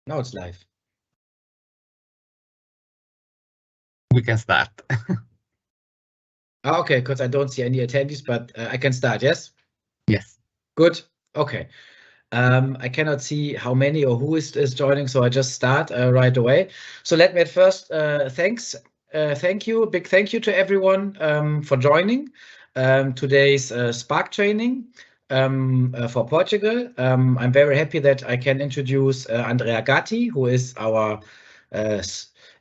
Now it's live. We can start. Okay, because I don't see any attendees, but I can start, yes? Yes. Good. Okay. I cannot see how many or who is joining, so I just start right away. So let me at first thank you, a big thank you to everyone for joining today's Sprk training for Portugal. I'm very happy that I can introduce Andrea Gatti, who is our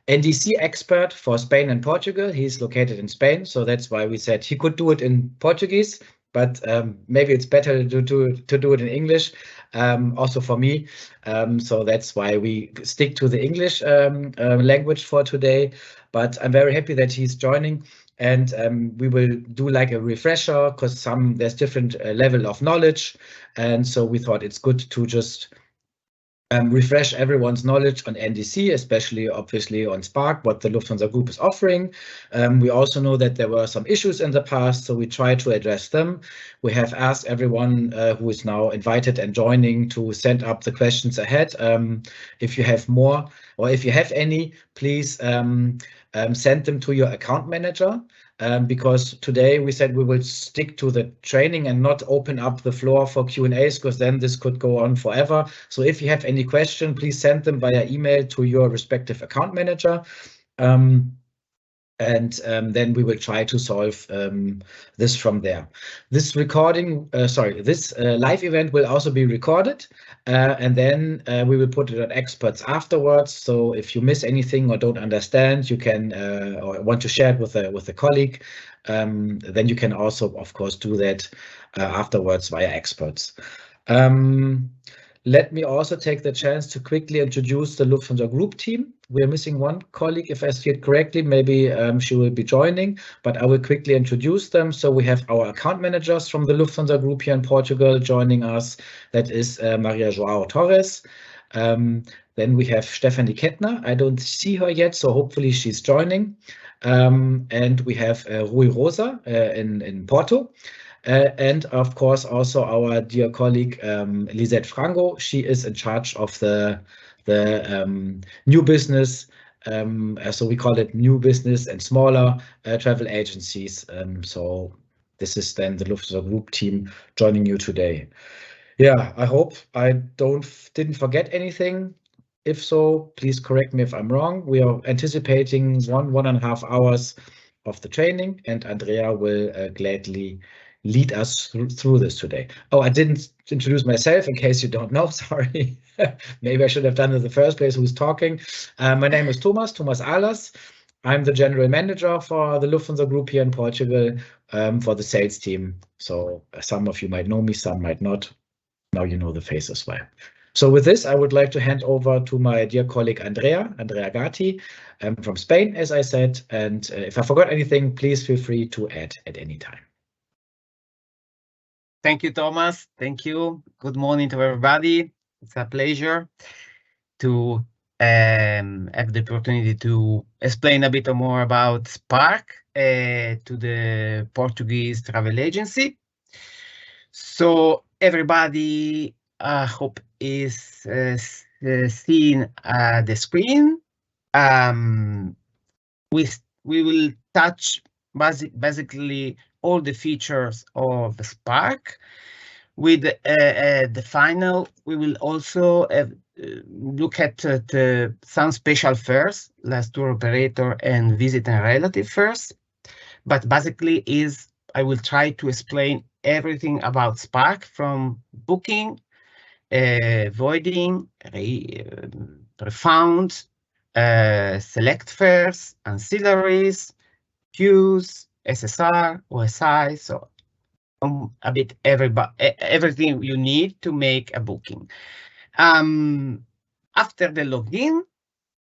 NDC expert for Spain and Portugal. He's located in Spain, so that's why we said he could do it in Portuguese, but maybe it's better to do it in English. Also for me. So that's why we stick to the English language for today. But I'm very happy that he's joining, and we will do like a refresher because there's different level of knowledge, and so we thought it's good to just refresh everyone's knowledge on NDC, especially obviously on Sprk, what the Lufthansa Group is offering. We also know that there were some issues in the past, so we try to address them. We have asked everyone who is now invited and joining to send up the questions ahead. If you have more or if you have any, please send them to your account manager. Because today we said we will stick to the training and not open up the floor for Q&As, because then this could go on forever. So if you have any question, please send them via email to your respective account manager. And then we will try to solve this from there. This live event will also be recorded, and then we will put it on experts afterwards. So if you miss anything or don't understand, you can or want to share it with a colleague, then you can also, of course, do that afterwards via experts. Let me also take the chance to quickly introduce the Lufthansa Group team. We are missing one colleague, if I see it correctly. Maybe she will be joining, but I will quickly introduce them. So we have our account managers from the Lufthansa Group here in Portugal joining us. That is Maria Joao Torres. Then we have Stefanie Kettner. I don't see her yet, so hopefully she's joining. And we have Rui Rosa in Porto. And of course, also our dear colleague Lisette Frango. She is in charge of the new business. So we call it new business and smaller travel agencies. So this is then the Lufthansa Group team joining you today. Yeah, I hope I didn't forget anything. If so, please correct me if I'm wrong. We are anticipating 1.5 hours of the training, and Andrea will gladly lead us through this today. Oh, I didn't introduce myself in case you don't know. Sorry. Maybe I should have done it in the first place. Who's talking? My name is Thomas Ahlers. I'm the general manager for the Lufthansa Group here in Portugal for the sales team. So some of you might know me, some might not. Now you know the face as well. So with this, I would like to hand over to my dear colleague Andrea Gatti from Spain, as I said. And if I forgot anything, please feel free to add at any time. Thank you, Thomas. Thank you. Good morning to everybody. It's a pleasure to have the opportunity to explain a bit more about Sprk to the Portuguese travel agency. So everybody, I hope, is seeing the screen. We will touch basically all the features of the Sprk. With the final, we will also look at some special fares, like Touroperator and Visit and Relative fares. But basically I will try to explain everything about Sprk, from booking, voiding, refunds, select fares, ancillaries, queues, SSR, OSI, so a bit everything you need to make a booking. After the login,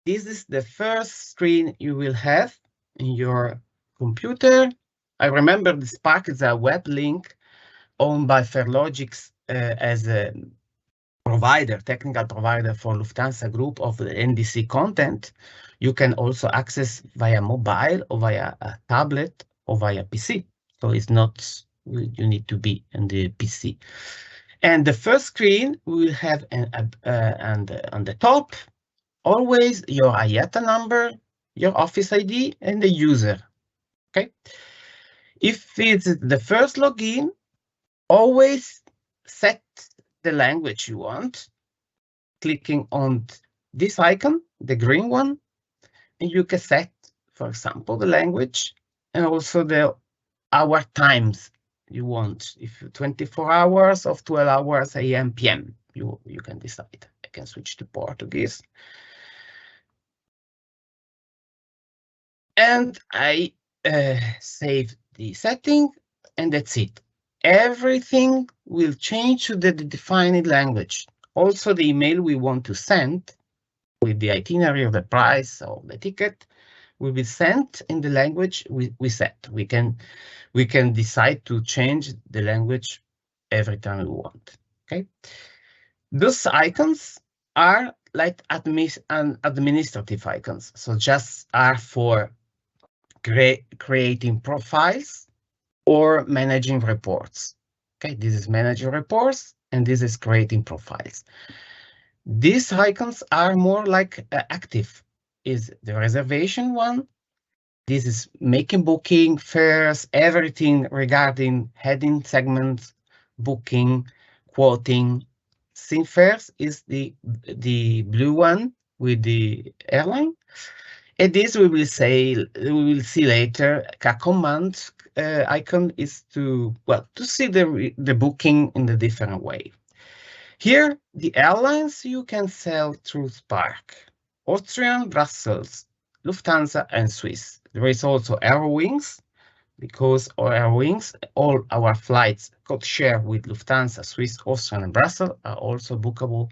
this is the first screen you will have in your computer. I remember the Sprk is a web link owned by Fairlogics as a provider, technical provider for Lufthansa Group of the NDC content. You can also access via mobile or via a tablet or via PC. So it's not, you need to be in the PC. And the first screen we will have on the top always your IATA number, your office ID, and the user. Okay. If it's the first login, always set the language you want, clicking on this icon, the green one, and you can set, for example, the language and also the hour times you want. If 24 hours of 12 hours AM, PM, you can decide. I can switch to Portuguese. And I save the setting, and that's it. Everything will change to the defined language. Also, the email we want to send with the itinerary of the price of the ticket will be sent in the language we set. We can decide to change the language every time we want. Okay. Those icons are like administrative icons, so just are for creating profiles or managing reports. Okay, this is managing reports and this is creating profiles. These icons are more like active, is the reservation one. This is making booking, fares, everything regarding heading segments, booking, quoting. Sim fares is the blue one with the airline. And this we will see later. A command icon is to see the booking in a different way. Here, the airlines you can sell through Sprk, Austrian, Brussels, Lufthansa, and Swiss. There is also Aerowings, because Aerowings, all our flights code share with Lufthansa, Swiss, Austrian, and Brussels are also bookable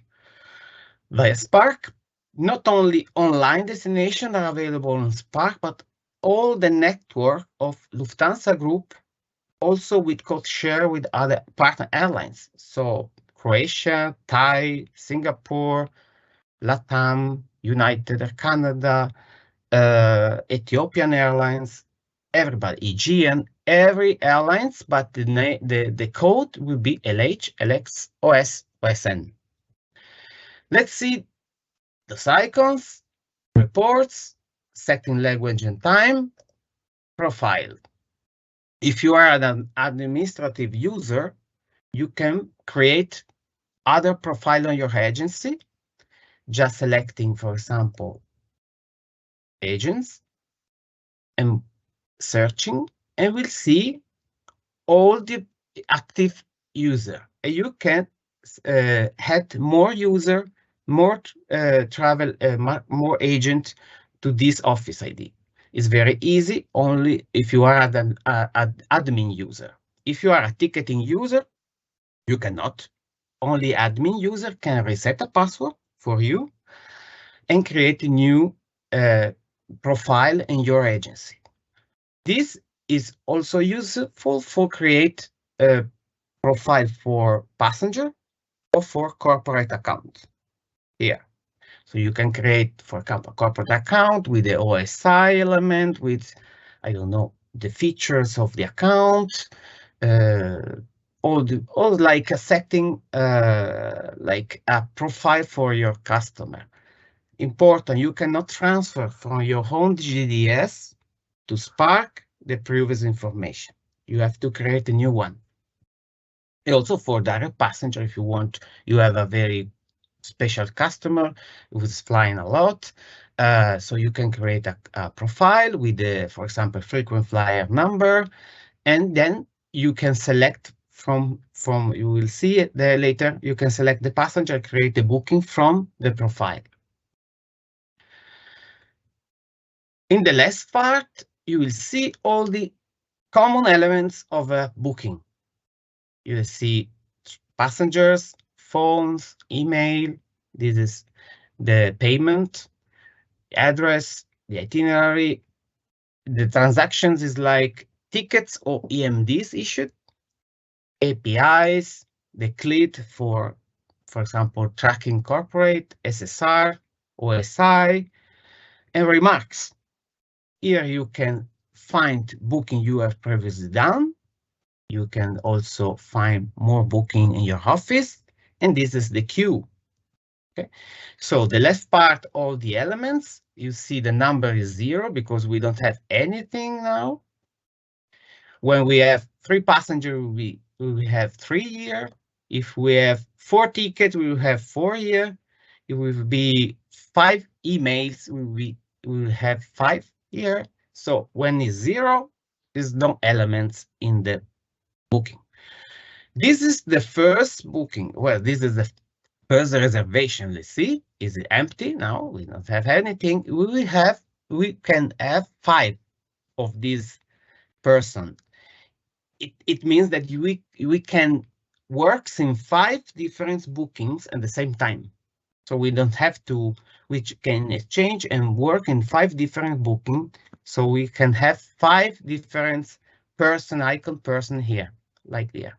via Sprk. Not only online destinations are available on Sprk, but all the network of Lufthansa Group also with code share with other partner airlines. So Croatia, Thai, Singapore, LATAM, United Canada, Ethiopian Airlines, everybody, Aegean, every airlines, but the code will be LH, LX, OS, OSN. Let's see those icons, reports, setting language and time, profile. If you are an administrative user, you can create other profile on your agency, just selecting, for example, agents and searching, and we'll see all the active user. You can add more user, more travel, more agent to this office ID. It's very easy only if you are an admin user. If you are a ticketing user, you cannot. Only admin user can reset a password for you and create a new profile in your agency. This is also useful for create a profile for passenger or for corporate account here. So you can create, for example, a corporate account with the OSI element, with, I don't know, the features of the account, all like a setting, like a profile for your customer. Important, you cannot transfer from your own GDS to Sprk the previous information. You have to create a new one. And also for direct passenger, if you want, you have a very special customer who's flying a lot, so you can create a profile with the, for example, frequent flyer number, and then you can select from you will see it there later, you can select the passenger, create the booking from the profile. In the last part, you will see all the common elements of a booking. You will see passengers, phones, email. This is the payment, address, the itinerary. The transactions is like tickets or EMDs issued, APIs, the CLID for example, tracking corporate, SSR, OSI, and remarks. Here you can find booking you have previously done. you can also find more booking in your office, and this is the queue. Okay, so the left part, all the elements, you see the number is 0 because we don't have anything now. When we have 3 passengers, we will have 3 here. If we have 4 tickets, we will have 4 here. It will be 5 emails, we will have 5 here. So when it's 0, there's no elements in the booking. This is the first booking. Well, this is the first reservation. Let's see, is it empty? Now we don't have anything. We can have 5 of these person. It means that we can work in 5 different bookings at the same time. So we don't have to, we can exchange and work in 5 different bookings. So we can have 5 different icon person here, like there.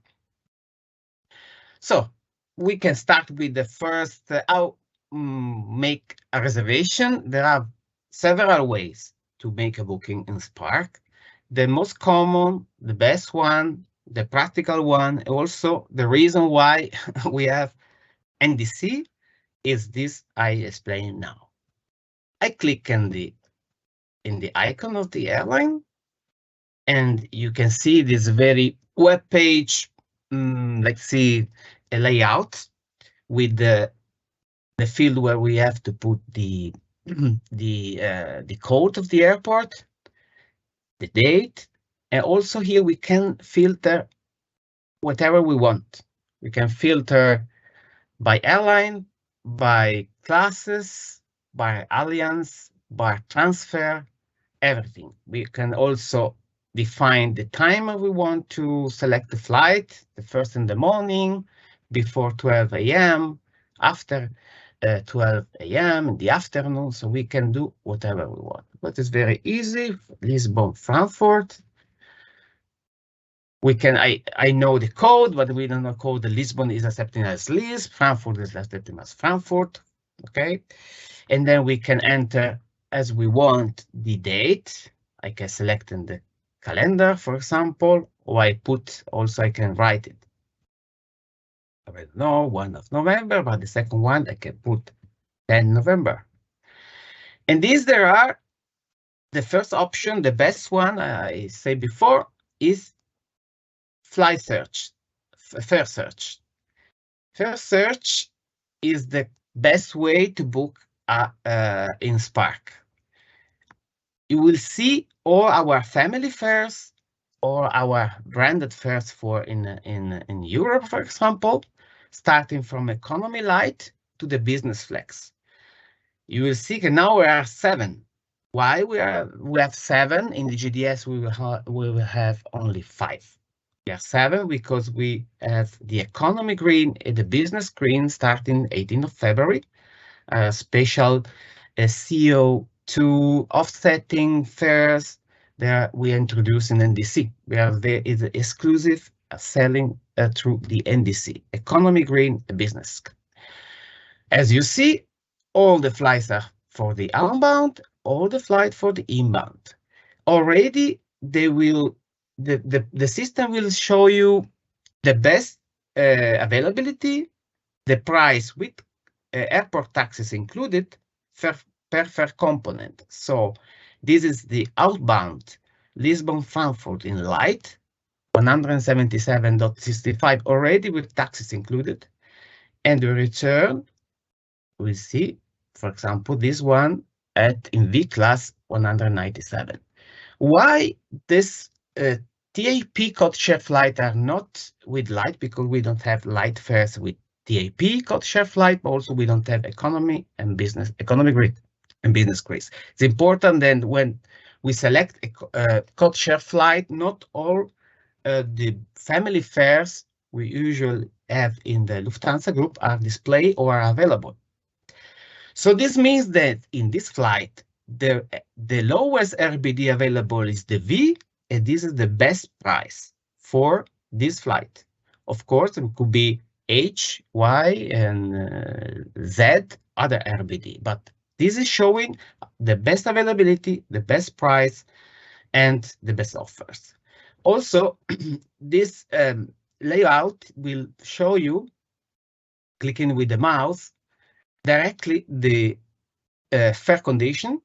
So we can start with the first, how make a reservation. There are several ways to make a booking in Sprk. The most common, the best one, the practical one, also the reason why we have NDC is this I explain now. I click in the icon of the airline, and you can see this very web page. Let's see a layout with the field where we have to put the code of the airport, the date, and also here we can filter whatever we want. We can filter by airline, by classes, by alliance, by transfer, everything. We can also define the time we want to select the flight, the first in the morning, before 12 a.m., after 12 a.m. in the afternoon, so we can do whatever we want. But it's very easy. Lisbon, Frankfurt. We can, I know the code, but we don't know code. The Lisbon is accepting as Lisp, Frankfurt is accepting as Frankfurt, okay? And then we can enter as we want the date. I can select in the calendar, for example, or I can write it. I don't know, 1 of November, but the second one I can put 10 November. And these there are, the first option, the best one I say before is flight search, fare search. Fare search is the best way to book in Sprk. You will see all our family fares or our branded fares for in Europe, for example, starting from economy light to the business flex. You will see now we are 7. Why we have 7 in the GDS? We will have only 5. We are 7 because we have the economy green and the business green starting 18th of February. Special CO2 offsetting fares that we introduce in NDC. There is exclusive selling through the NDC, economy green business. As you see, all the flights are for the outbound, all the flight for the inbound. Already they will, the system will show you the best availability, the price with airport taxes included per fare component. So this is the outbound Lisbon Frankfurt in light, 177.65 already with taxes included, and the return we see, for example, this one in V class 197. Why this TAP code share flight are not with light? Because we don't have light fares with TAP code share flight, but also we don't have economy and business, economy grade and business grades. It's important then when we select a code share flight, not all the family fares we usually have in the Lufthansa group are displayed or are available. So this means that in this flight, the lowest RBD available is the V, and this is the best price for this flight. Of course, it could be H, Y, and Z, other RBD, but this is showing the best availability, the best price, and the best offers. Also, this layout will show you, clicking with the mouse, directly the fare condition.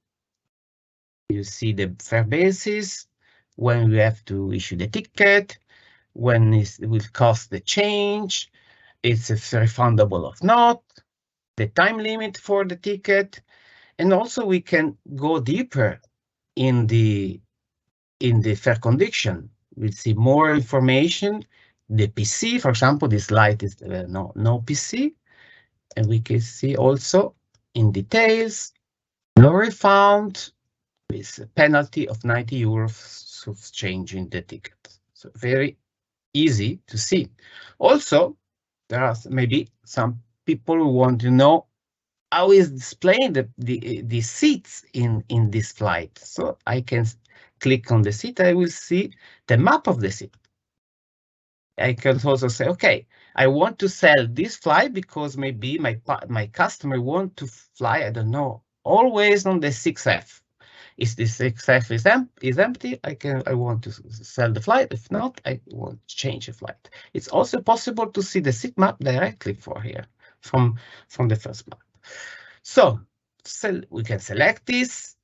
You see the fare basis, when we have to issue the ticket, when it will cost the change, it's refundable or not, the time limit for the ticket, and also we can go deeper in the fare condition. We'll see more information. The PC, for example, this light is no PC, and we can see also in details, no refund with a penalty of 90 euros of changing the ticket. So very easy to see. Also, there are maybe some people who want to know how is displaying the seats in this flight. So I can click on the seat, I will see the map of the seat. I can also say, okay, I want to sell this flight because maybe my customer want to fly, I don't know, always on the 6F. If the 6F is empty, I want to sell the flight. If not, I want to change the flight. It's also possible to see the seat map directly for here from the first map. So we can select this,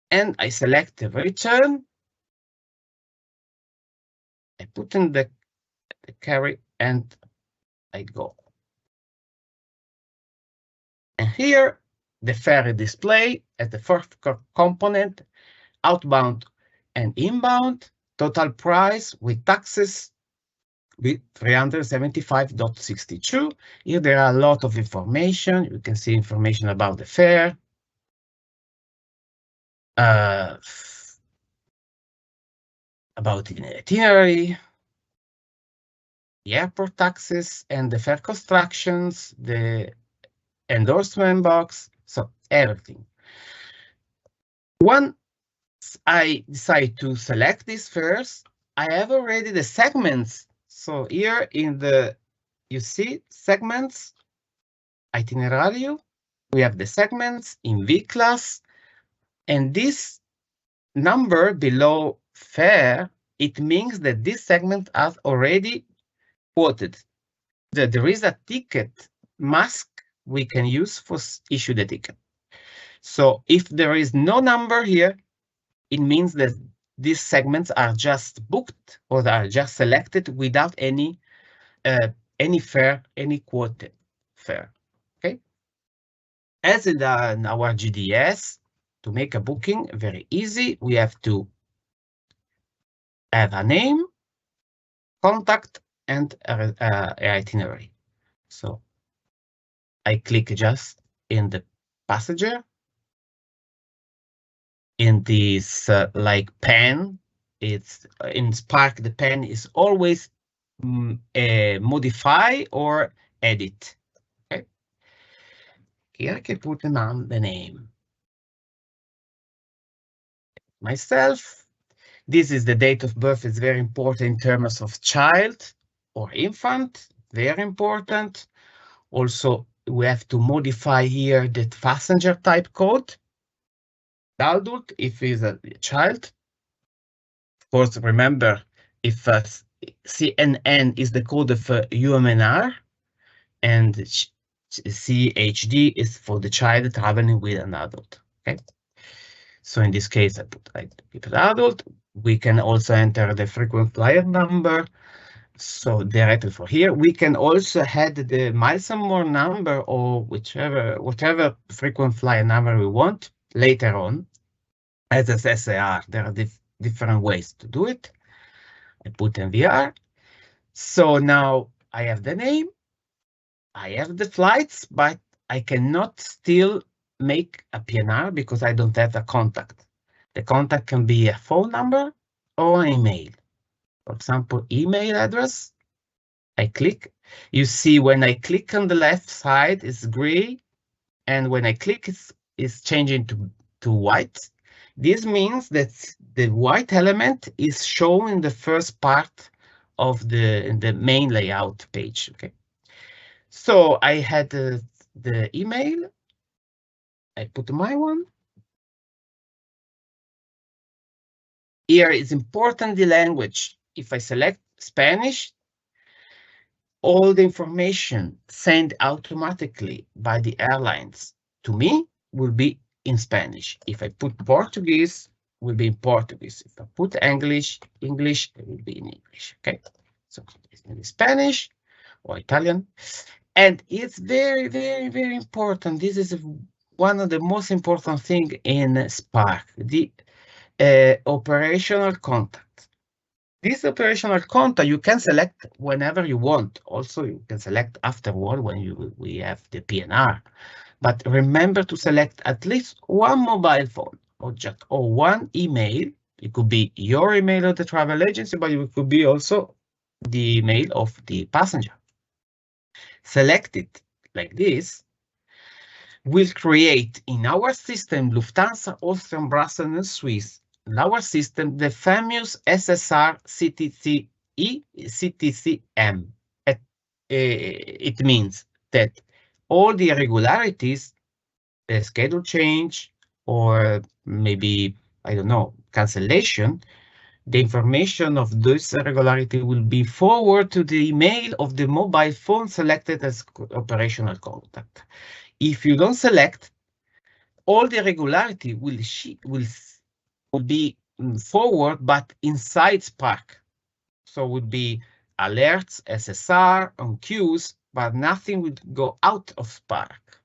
and I select the return. I put in the carry and I go. And here the fare display as the first component, outbound and inbound, total price with taxes with 375.62. Here there are a lot of information. You can see information about the fare, about the itinerary, the airport taxes, and the fare constructions, the endorsement box, so everything. Once I decide to select this first, I have already the segments. So here in you see segments, itinerary, we have the segments in V class, and this number below fare, it means that this segment has already quoted. There is a ticket mask we can use for issue the ticket. So if there is no number here, it means that these segments are just booked or they are just selected without any fare, any quoted fare. Okay. As in our GDS, to make a booking very easy, we have to have a name, contact, and an itinerary. So I click just in the passenger. In this like pen, it's in Sprk, the pen is always modify or edit. Okay. Here I can put the name. Myself. This is the date of birth. It's very important in terms of child or infant. Very important. Also, we have to modify here the passenger type code. Adult, if it's a child. Of course, remember, if CNN is the code of UMNR, and CHD is for the child traveling with an adult. Okay. So in this case, I keep it adult. We can also enter the frequent flyer number. So directly for here, we can also add the miles and more number or whatever frequent flyer number we want later on as a SAR. There are different ways to do it. I put NVR. So now I have the name, I have the flights, but I cannot still make a PNR because I don't have a contact. The contact can be a phone number or an email. For example, email address. I click. You see when I click on the left side, it's gray, and when I click, it's changing to white. This means that the white element is shown in the first part of the main layout page. Okay. So I had the email. I put my one. Here is important the language. If I select Spanish, all the information sent automatically by the airlines to me will be in Spanish. If I put Portuguese, will be in Portuguese. If I put English, it will be in English. Okay, so it's in Spanish or Italian, and it's very, very, very important. This is one of the most important thing in Spark, the operational contact. This operational contact you can select whenever you want. Also, you can select afterward when we have the PNR. But remember to select at least one mobile phone or one email. It could be your email of the travel agency, but it could be also the email of the passenger. Select it like this. Will create in our system Lufthansa, Austrian, Brussels, and Swiss. In our system, the famous SSR CTCE CTCM. It means that all the irregularities, schedule change, or maybe, I don't know, cancellation, the information of this irregularity will be forwarded to the email of the mobile phone selected as operational contact. If you don't select, all the irregularity will be forward, but inside Spark. So would be alerts, SSR, on queues, but nothing would go out of Spark.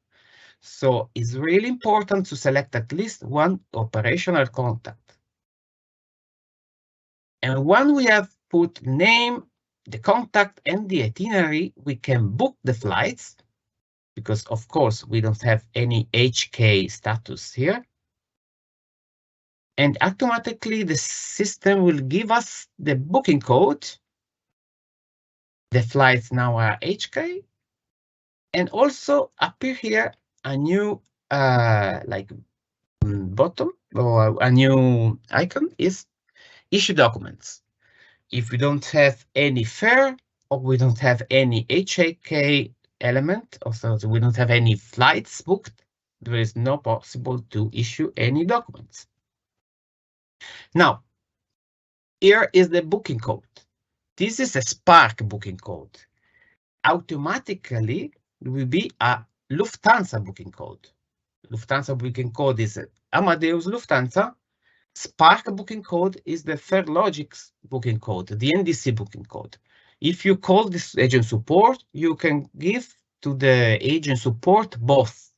So it's really important to select at least one operational contact. And when we have put name, the contact, and the itinerary, we can book the flights, because of course we don't have any HK status here. And automatically the system will give us the booking code. The flights now are HK, and also appear here a new bottom, or a new icon is issue documents. If we don't have any fare, or we don't have any HK element, or so we don't have any flights booked, there is no possible to issue any documents. Now, here is the booking code. This is a Spark booking code. Automatically, it will be a Lufthansa booking code. Lufthansa booking code is Amadeus Lufthansa. Spark booking code is the Fairlogix booking code, the NDC booking code. If you call this agent support, you can give to the agent support both.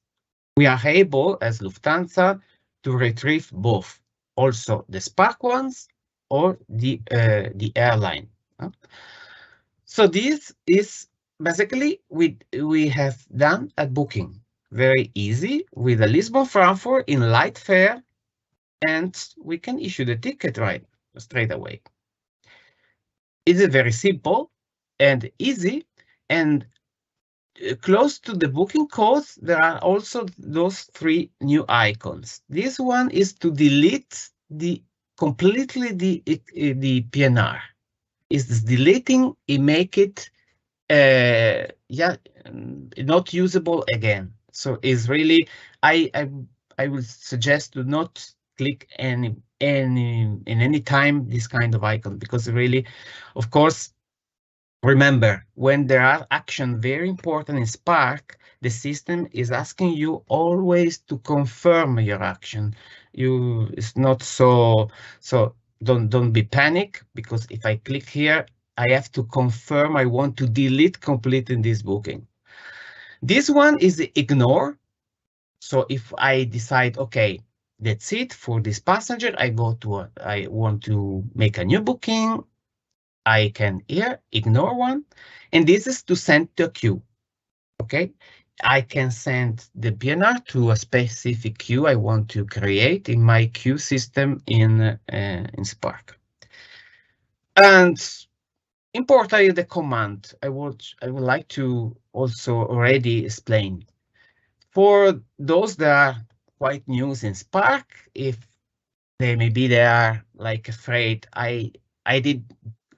We are able, as Lufthansa, to retrieve both, also the Spark ones or the airline. So this is basically we have done a booking very easy with a Lisbon Frankfurt in light fare, and we can issue the ticket right straight away. It's very simple and easy, and close to the booking codes, there are also those three new icons. This one is to delete completely the PNR. It's deleting it, make it not usable again. So it's really I would suggest to not click in any time this kind of icon, because really, of course, remember, when there are actions very important in Spark, the system is asking you always to confirm your action. It's not so don't be panic, because if I click here, I have to confirm I want to delete completely this booking. This one is ignore. So if I decide, okay, that's it for this passenger, I want to make a new booking, I can here ignore one, and this is to send to a queue. Okay, I can send the PNR to a specific queue I want to create in my queue system in Spark. And importantly, the command I would like to also already explain. For those that are quite new in Spark, if they are like afraid I did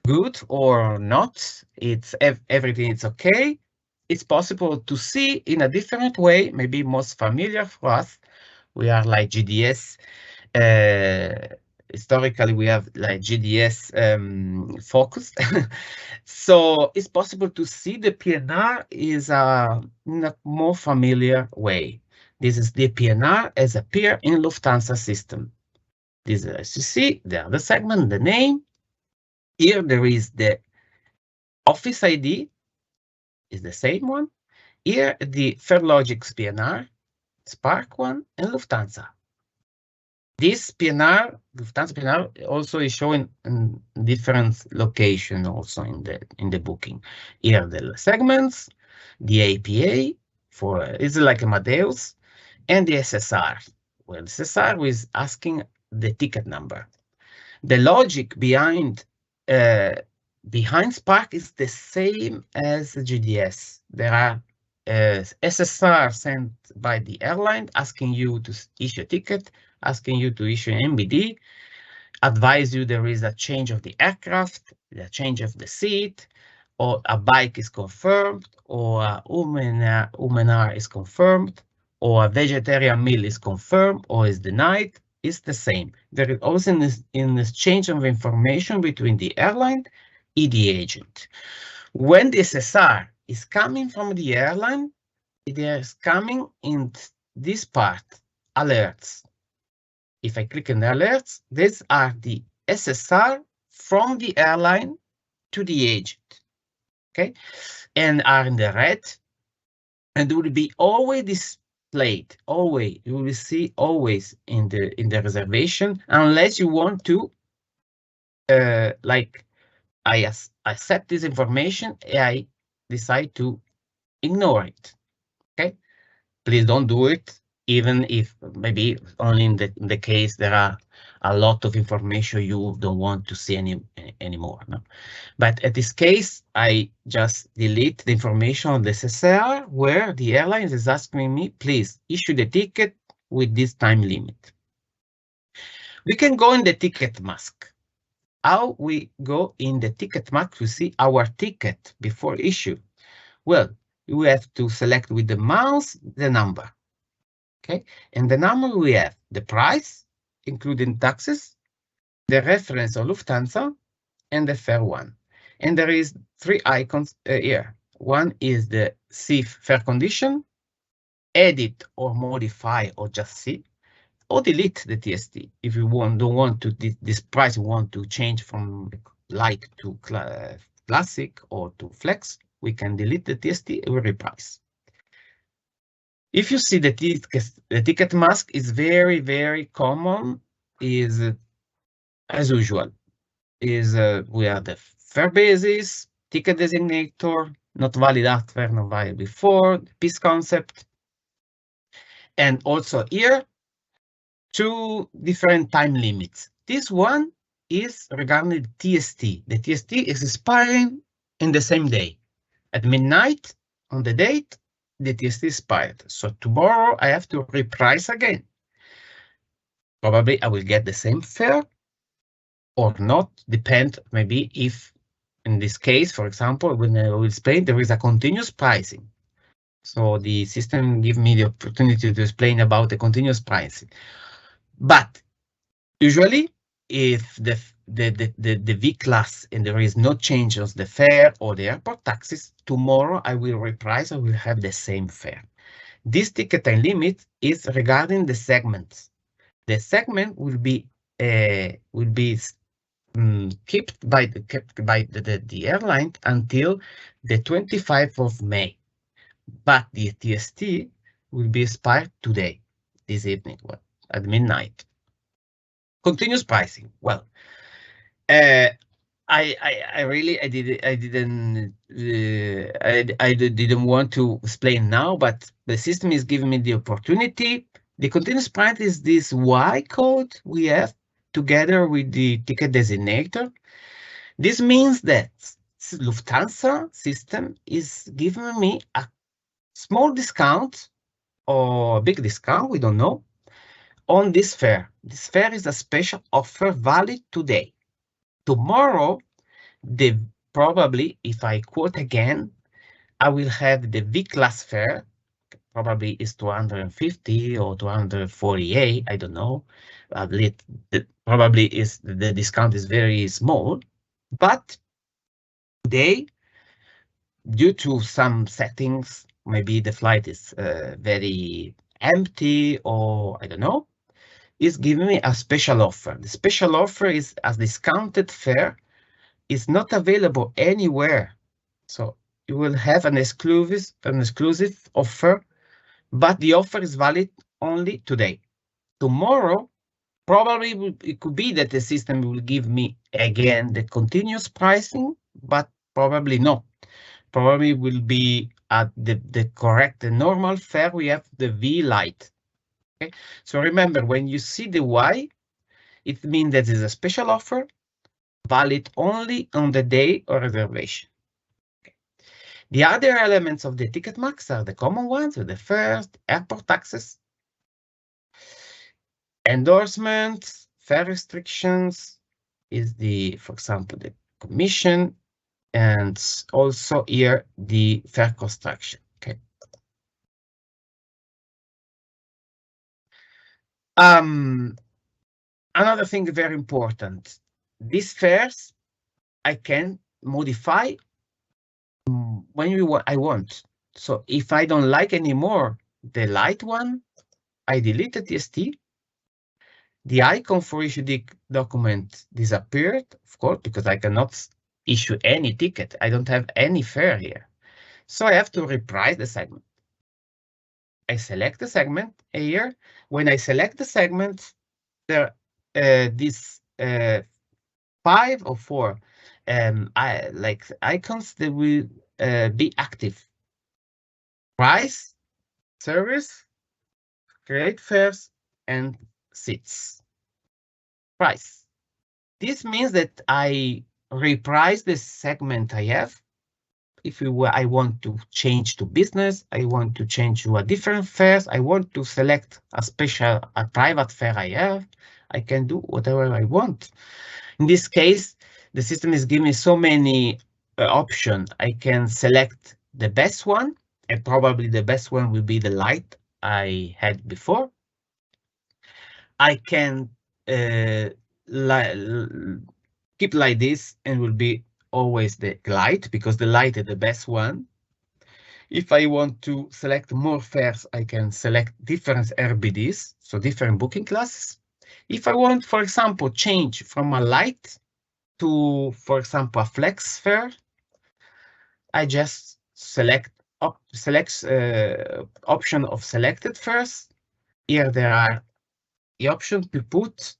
good or not, it's everything is okay. It's possible to see in a different way, maybe most familiar for us. We are like GDS historically we have like GDS focused. So it's possible to see the PNR is in a more familiar way. This is the PNR as appear in Lufthansa system. This, as you see, the other segment, the name. Here there is the office ID, is the same one. Here the Fairlogic's PNR, Sprk one, and Lufthansa. This PNR, Lufthansa PNR, also is showing in different location also in the booking. Here the segments, the APA for is like Amadeus, and the SSR. Well, the SSR is asking the ticket number. The logic behind Sprk is the same as GDS. There are SSR sent by the airline asking you to issue a ticket, asking you to issue an MBD, advise you there is a change of the aircraft, the change of the seat, or a bike is confirmed, or a Umenar is confirmed, or a vegetarian meal is confirmed or is denied. It's the same. There is also an exchange of information between the airline and the agent. When the SSR is coming from the airline, it is coming in this part, alerts. If I click on the alerts, these are the SSR from the airline to the agent, okay? And are in the red, and will be always displayed, always, you will see always in the reservation, unless you want to, like, I accept this information, I decide to ignore it, okay? Please don't do it, even if maybe only in the case there are a lot of information you don't want to see anymore. No? But at this case, I just delete the information on the SSR where the airline is asking me, please issue the ticket with this time limit. We can go in the ticket mask. How we go in the ticket mask to see our ticket before issue? Well, we have to select with the mouse the number. Okay, and the number we have the price, including taxes, the reference of Lufthansa, and the fare one. And there is 3 icons here. One is the see fare condition, edit or modify or just see, or delete the TST. If you don't want to this price, you want to change from light to classic or to flex, we can delete the TST and reprice. If you see the ticket mask is very, very common, is as usual, is we have the fare basis, ticket designator, not valid after, not valid before, piece concept. And also here, 2 different time limits. This one is regarding the TST. The TST is expiring in the same day. At midnight on the date, the TST expired. So tomorrow I have to reprice again. Probably I will get the same fare or not, depend maybe if in this case, for example, when I will explain, there is a continuous pricing. So the system gives me the opportunity to explain about the continuous pricing. But usually if the V class and there is no change of the fare or the airport taxes, tomorrow I will reprice, I will have the same fare. This ticket time limit is regarding the segments. The segment will be kept by the airline until the 25th of May. But the TST will be expired today, this evening, well, at midnight. Continuous pricing. Well, I didn't want to explain now, but the system is giving me the opportunity. The continuous price is this Y code we have together with the ticket designator. This means that Lufthansa system is giving me a small discount or a big discount, we don't know, on this fare. This fare is a special offer valid today. Tomorrow, probably, if I quote again, I will have the V-class fare, probably is 250 or 248, I don't know. probably is the discount is very small, but today, due to some settings, maybe the flight is very empty, or I don't know, is giving me a special offer. The special offer is a discounted fare, is not available anywhere. So you will have an exclusive offer, but the offer is valid only today. Tomorrow, probably it could be that the system will give me again the continuous pricing, but probably no. Probably will be at the correct, the normal fare. We have the V Lite. Okay, so remember, when you see the Y, it means that is a special offer, valid only on the day of reservation. Okay. The other elements of the ticket max are the common ones, so the first, airport taxes, endorsements, fare restrictions, is the, for example, the commission, and also here the fare construction. Okay. Another thing very important, these fares I can modify when I want. So if I don't like anymore the light one, I delete the TST. The icon for issue document disappeared, of course, because I cannot issue any ticket. I don't have any fare here. So I have to reprice the segment. I select the segment here. When I select the segment, there these 5 or 4 like icons, they will be active. Price, service, create fares, and seats. Price. This means that I reprice the segment I have. If I want to change to business, I want to change to a different fares, I want to select a private fare I have, I can do whatever I want. In this case, the system is giving me so many options. I can select the best one, and probably the best one will be the light I had before. I can keep like this and will be always the light, because the light is the best one. If I want to select more fares, I can select different RBDs, so different booking classes. If I want, for example, change from a light to, for example, a flex fare, I just select option of selected fares. Here there are the option to put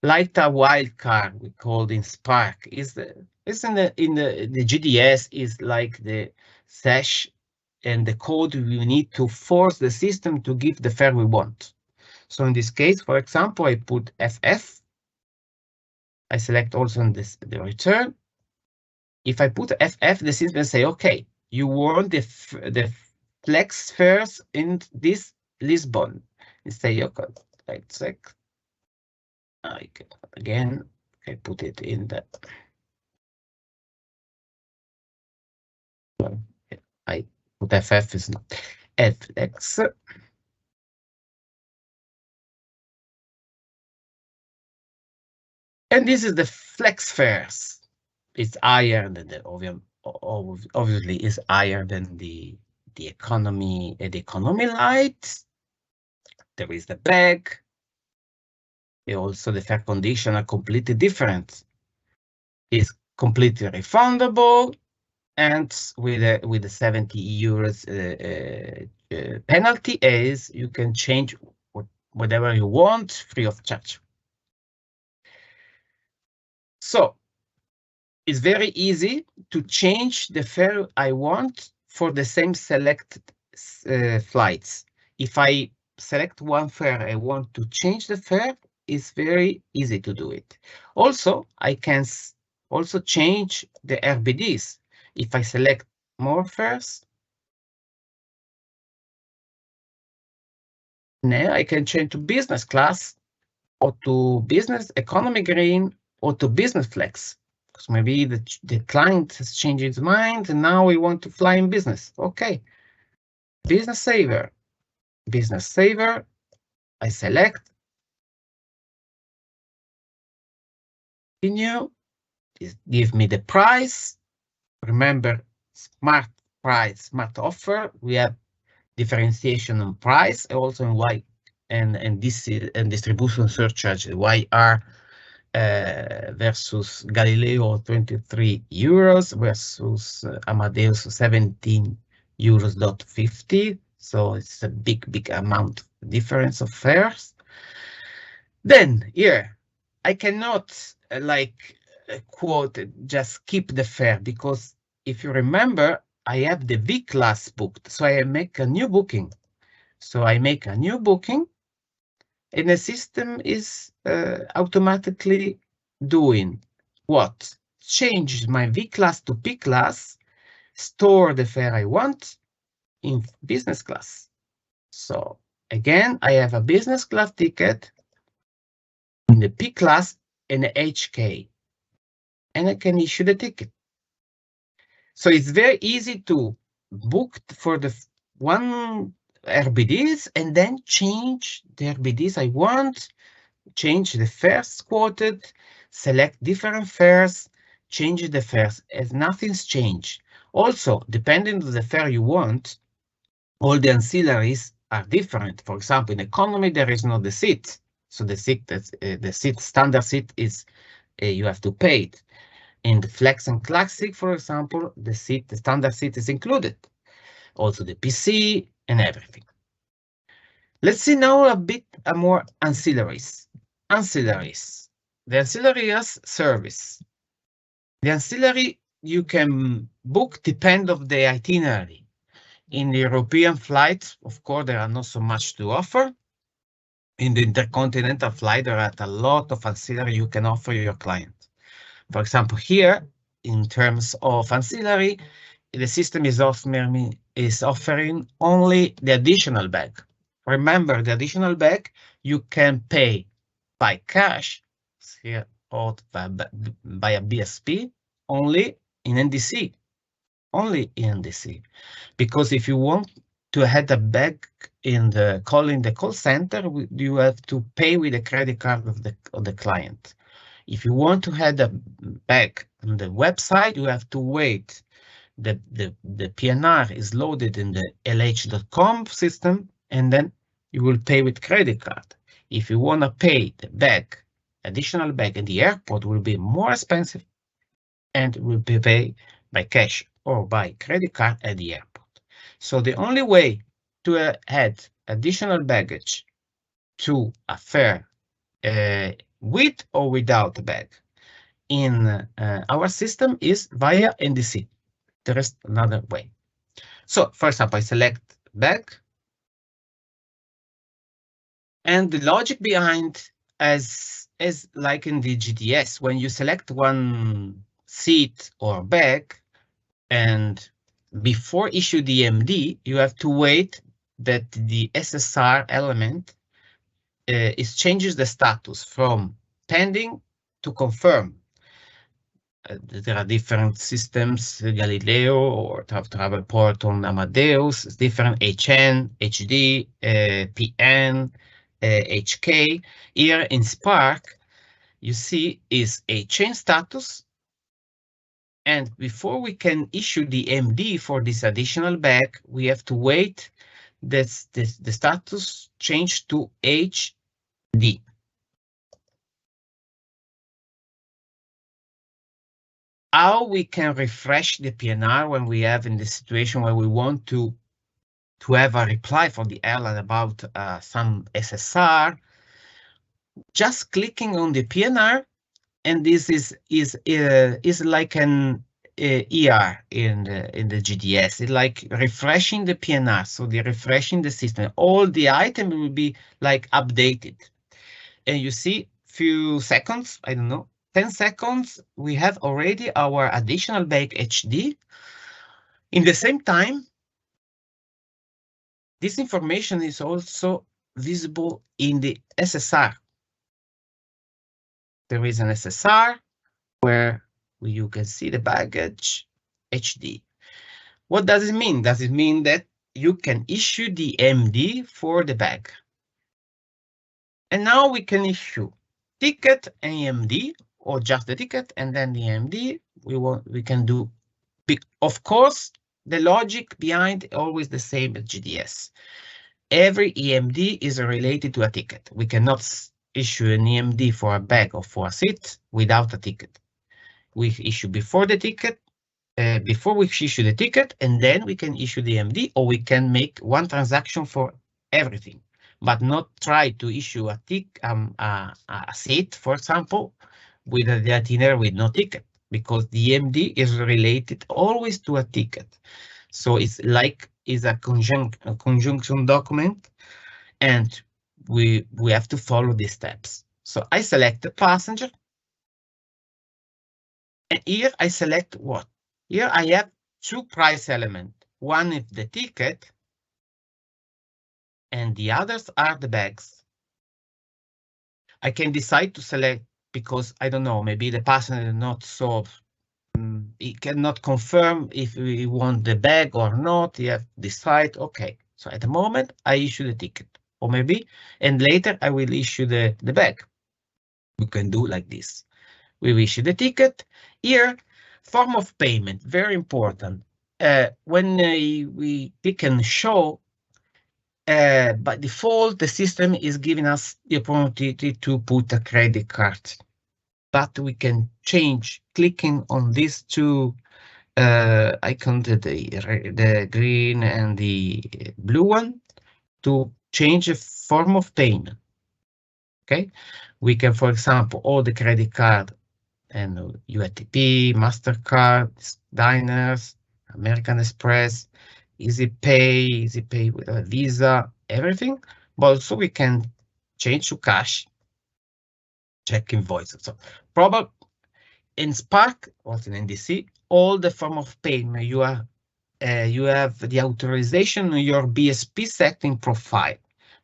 like a wildcard, we called in Sprk, is the GDS is like the sesh and the code we need to force the system to give the fare we want. So in this case, for example, I put FF. I select also in the return. If I put FF, the system say, okay, you want the flex fares in this Lisbon. You say, okay, let's check. I can, again, I put it in the. I put FF is not FX. And this is the flex fares. It's higher than the obviously is higher than the economy light. There is the bag. Also, the fare condition are completely different. It's completely refundable, and with the 70 euros penalty, is you can change whatever you want free of charge. So it's very easy to change the fare I want for the same selected flights. If I select one fare, I want to change the fare, it's very easy to do it. Also, I can also change the RBDs. If I select more fares, now I can change to business class, or to business economy green, or to business flex. Because maybe the client has changed his mind and now we want to fly in business. Okay. Business saver. Business saver. I select. Continue. Give me the price. Remember, smart price, smart offer. We have differentiation on price, also in Y and this and distribution surcharge YR versus Galileo 23 euros versus Amadeus 17 euros.50. So it's a big amount difference of fares. Then here I cannot quote just keep the fare, because if you remember, I have the V class booked, so I make a new booking. So I make a new booking, and the system is automatically doing what? Change my V class to P class, store the fare I want in business class. So again, I have a business class ticket in the P class and the HK, and I can issue the ticket. So it's very easy to book for the one RBDs and then change the RBDs I want, change the fares quoted, select different fares, change the fares as nothing's changed. Also, depending on the fare you want, all the ancillaries are different. For example, in economy, there is no the seat. So the seat, standard seat is, you have to pay it. In the Flex and Classic, for example, the standard seat is included. Also the PC and everything. Let's see now a bit more ancillaries. Ancillaries. The ancillary as service. The ancillary you can book depend of the itinerary. In the European flights, of course, there are not so much to offer. In the intercontinental flight, there are a lot of ancillary you can offer your client. For example, here, in terms of ancillary, the system is offering only the additional bag. Remember, the additional bag you can pay by cash here or by a BSP only in NDC. Only in NDC. Because if you want to have a bag in the call center, you have to pay with the credit card of the client. If you want to have a bag on the website, you have to wait. The PNR is loaded in the LH.com system, and then you will pay with credit card. If you want to pay the bag, additional bag at the airport, will be more expensive and will be paid by cash or by credit card at the airport. So the only way to add additional baggage to a fare with or without a bag in our system is via NDC. There is another way. So, for example, I select bag, and the logic behind as like in the GDS, when you select one seat or bag, and before issue the MD, you have to wait that the SSR element changes the status from pending to confirm. There are different systems, Galileo or Touroperator on Amadeus, different HN, HD, PN, HK. Here in Sprk, you see is a change status. And before we can issue the MD for this additional bag, we have to wait that the status change to HD. How we can refresh the PNR when we have in the situation where we want to have a reply from the airline about some SSR, just clicking on the PNR, and this is like an ER in the GDS. It's like refreshing the PNR, so the refreshing the system. All the items will be like updated, and you see few seconds, I don't know, 10 seconds, we have already our additional bag HD. In the same time, this information is also visible in the SSR. There is an SSR where you can see the baggage HD. What does it mean? Does it mean that you can issue the MD for the bag? And now we can issue ticket and MD or just the ticket, and then the EMD. We can do. Of course, the logic behind always the same as GDS. Every EMD is related to a ticket. We cannot issue an EMD for a bag or for a seat without a ticket. We issue before the ticket, before we issue the ticket, and then we can issue the EMD, or we can make one transaction for everything, but not try to issue a seat, for example, with the itinerary with no ticket, because the EMD is related always to a ticket. So it's like a conjunction document, and we have to follow these steps. So I select the passenger, and here I select what? Here I have two price elements. One is the ticket, and the others are the bags. I can decide to select because I don't know, maybe the passenger is not so, he cannot confirm if we want the bag or not. You have to decide, okay, so at the moment I issue the ticket, or maybe, and later I will issue the bag. We can do like this. We will issue the ticket. Here, form of payment, very important. When we click and show, by default, the system is giving us the opportunity to put a credit card, but we can change clicking on these two icons, the green and the blue one, to change the form of payment. Okay, we can, for example, all the credit card and UATP, MasterCard, Diners, American Express, Easy Pay with a Visa, everything. But also we can change to cash, check invoices. So probably in Sprk or in NDC, all the form of payment you have the authorization on your BSP setting profile.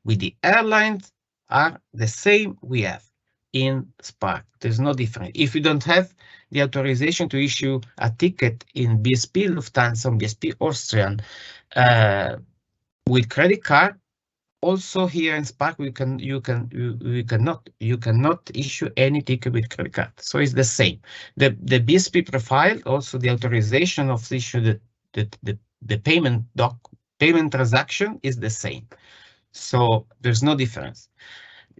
With the airlines are the same we have in Sprk. There's no difference. If you don't have the authorization to issue a ticket in BSP Lufthansa, BSP Austrian with credit card, also here in Sprk you cannot issue any ticket with credit card. So it's the same. The BSP profile, also the authorization of issue the payment transaction is the same. So there's no difference.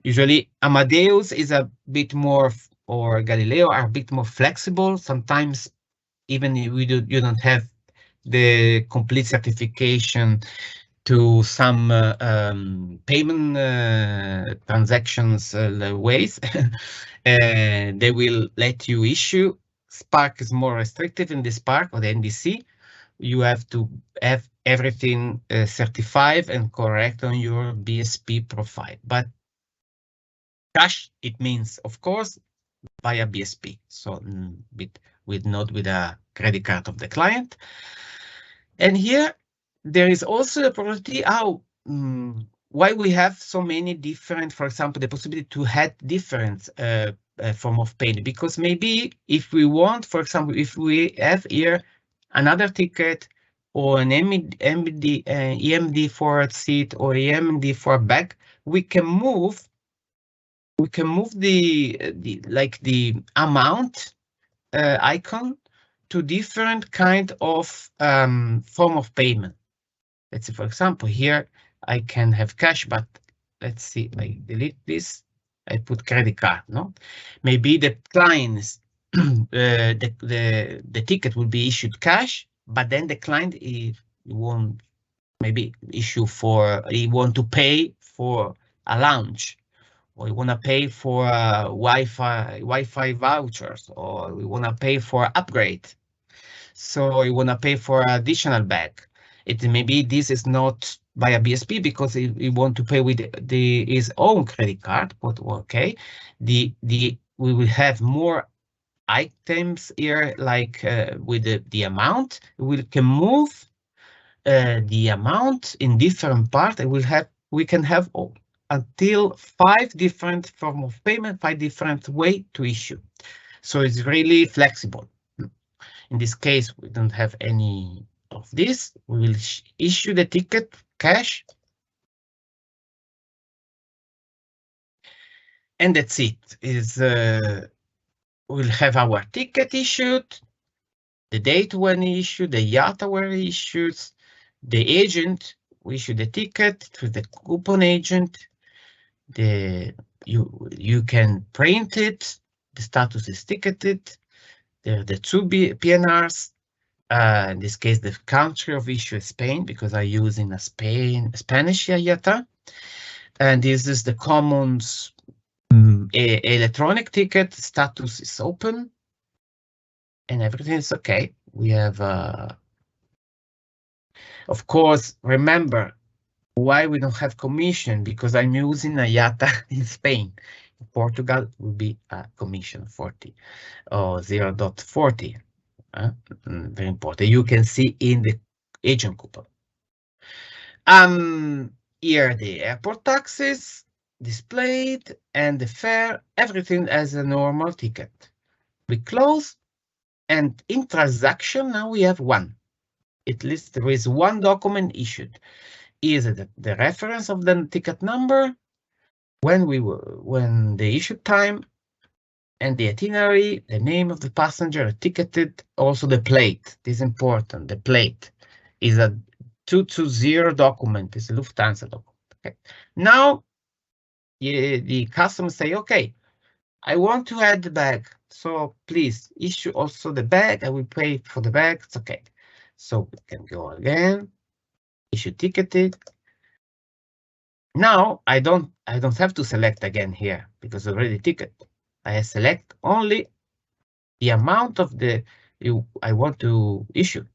Usually Amadeus is a bit more, or Galileo are a bit more flexible. Sometimes even if you don't have the complete certification to some payment transactions ways, they will let you issue. Sprk is more restrictive in the Sprk or the NDC. You have to have everything certified and correct on your BSP profile. But cash, it means, of course, via BSP. So not with a credit card of the client. And here there is also a possibility why we have so many different, for example, the possibility to add different form of payment, because maybe if we want, for example, if we have here another ticket or an EMD for a seat or EMD for a bag, we can move the amount icon to different kind of form of payment. Let's say, for example, here I can have cash, but let's see, I delete this. I put credit card. No, maybe the clients the ticket will be issued cash, but then the client he won't maybe issue for, he want to pay for a lounge, or we want to pay for Wi-Fi vouchers, or we want to pay for upgrade. So we want to pay for additional bag. It maybe this is not via BSP because we want to pay with his own credit card. But okay, we will have more items here, like with the amount. We can move the amount in different parts. We can have until 5 different form of payment, 5 different way to issue. So it's really flexible. In this case, we don't have any of this. We will issue the ticket cash. And that's it. we'll have our ticket issued, the date when issued, the IATA were issued, the agent who issued the ticket through the coupon agent. You can print it. The status is ticketed. There are the two PNRs. In this case, the country of issue is Spain because I use in a Spanish IATA. And this is the commons electronic ticket. Status is open, and everything is okay. We have, of course, remember why we don't have commission, because I'm using IATA in Spain. In Portugal will be a commission 40 or 0.40. Very important. You can see in the agent coupon. Here the airport taxes displayed and the fare, everything as a normal ticket. We close, and in transaction now we have one. At least there is one document issued. Is the reference of the ticket number, when the issue time, and the itinerary, the name of the passenger ticketed, also the plate. This is important. The plate is a 220 document. It's a Lufthansa document. Okay. Now the customer say, okay, I want to add the bag, so please issue also the bag. I will pay for the bag. It's okay. So we can go again, issue ticketed. Now I don't have to select again here because already ticket. I select only the amount of I want to issue.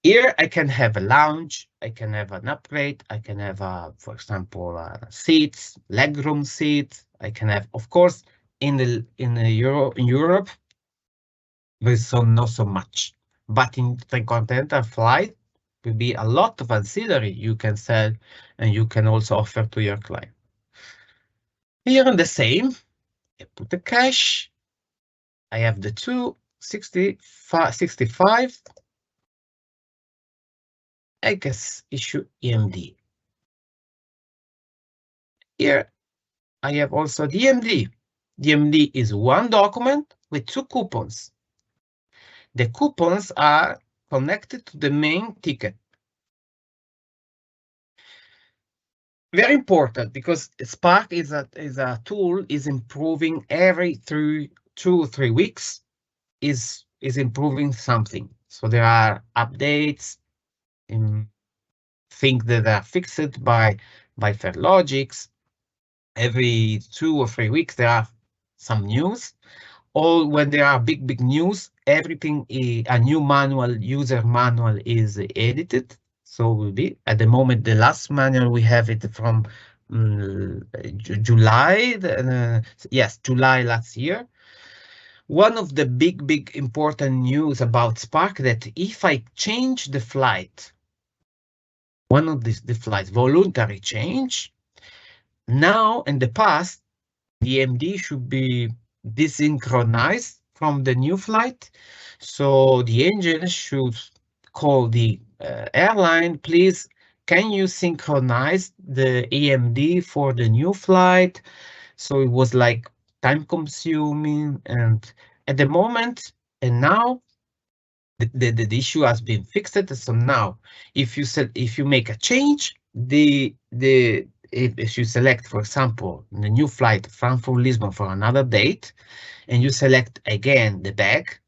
Here I can have a lounge, I can have an upgrade, I can have, for example, seats, legroom seats. I can have, of course, in Europe, there's not so much, but in the continental flight will be a lot of ancillary you can sell and you can also offer to your client. Here the same, I put the cash. I have the 265. I guess issue EMD. Here I have also the EMD. The EMD is one document with two coupons. The coupons are connected to the main ticket. Very important, because Sprk is a tool, is improving every 2 or 3 weeks, is improving something. So there are updates in things that are fixed by FairLogics. Every 2 or 3 weeks there are some news. Or when there are big news, everything a new user manual is edited. So will be at the moment the last manual we have it from July. Yes, July last year. One of the big important news about Sprk that if I change the flight, one of the flights voluntary change, now in the past the MD should be desynchronized from the new flight. So the engine should call the airline, please, can you synchronize the EMD for the new flight? So it was like time consuming, and at the moment, and now the issue has been fixed. So now if you make a change, if you select, for example, the new flight Frankfurt-Lisbon for another date, and you select again the bag,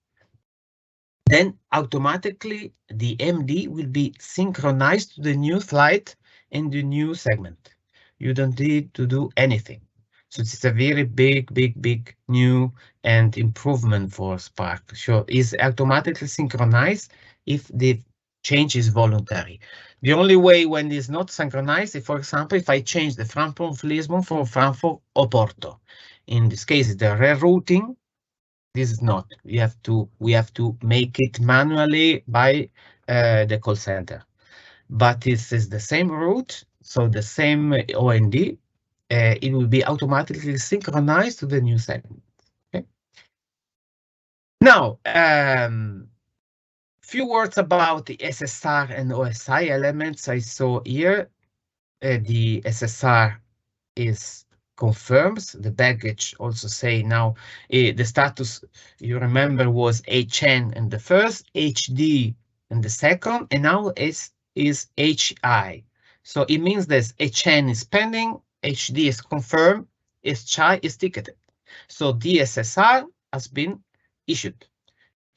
then automatically the MD will be synchronized to the new flight and the new segment. You don't need to do anything. So it's a very big new and improvement for Sprk. So it's automatically synchronized if the change is voluntary. The only way when it's not synchronized, if, for example, if I change the Frankfurt-Lisbon for Frankfurt-Oporto, in this case, the rerouting. This is not. We have to make it manually by the call center. But this is the same route, so the same OND. It will be automatically synchronized to the new segment. Okay. Now, few words about the SSR and OSI elements I saw here. The SSR is confirms. The baggage also say now the status, you remember, was HN in the first, HD in the second, and now is HI. So it means that HN is pending, HD is confirmed, HI is ticketed. So DSSR has been issued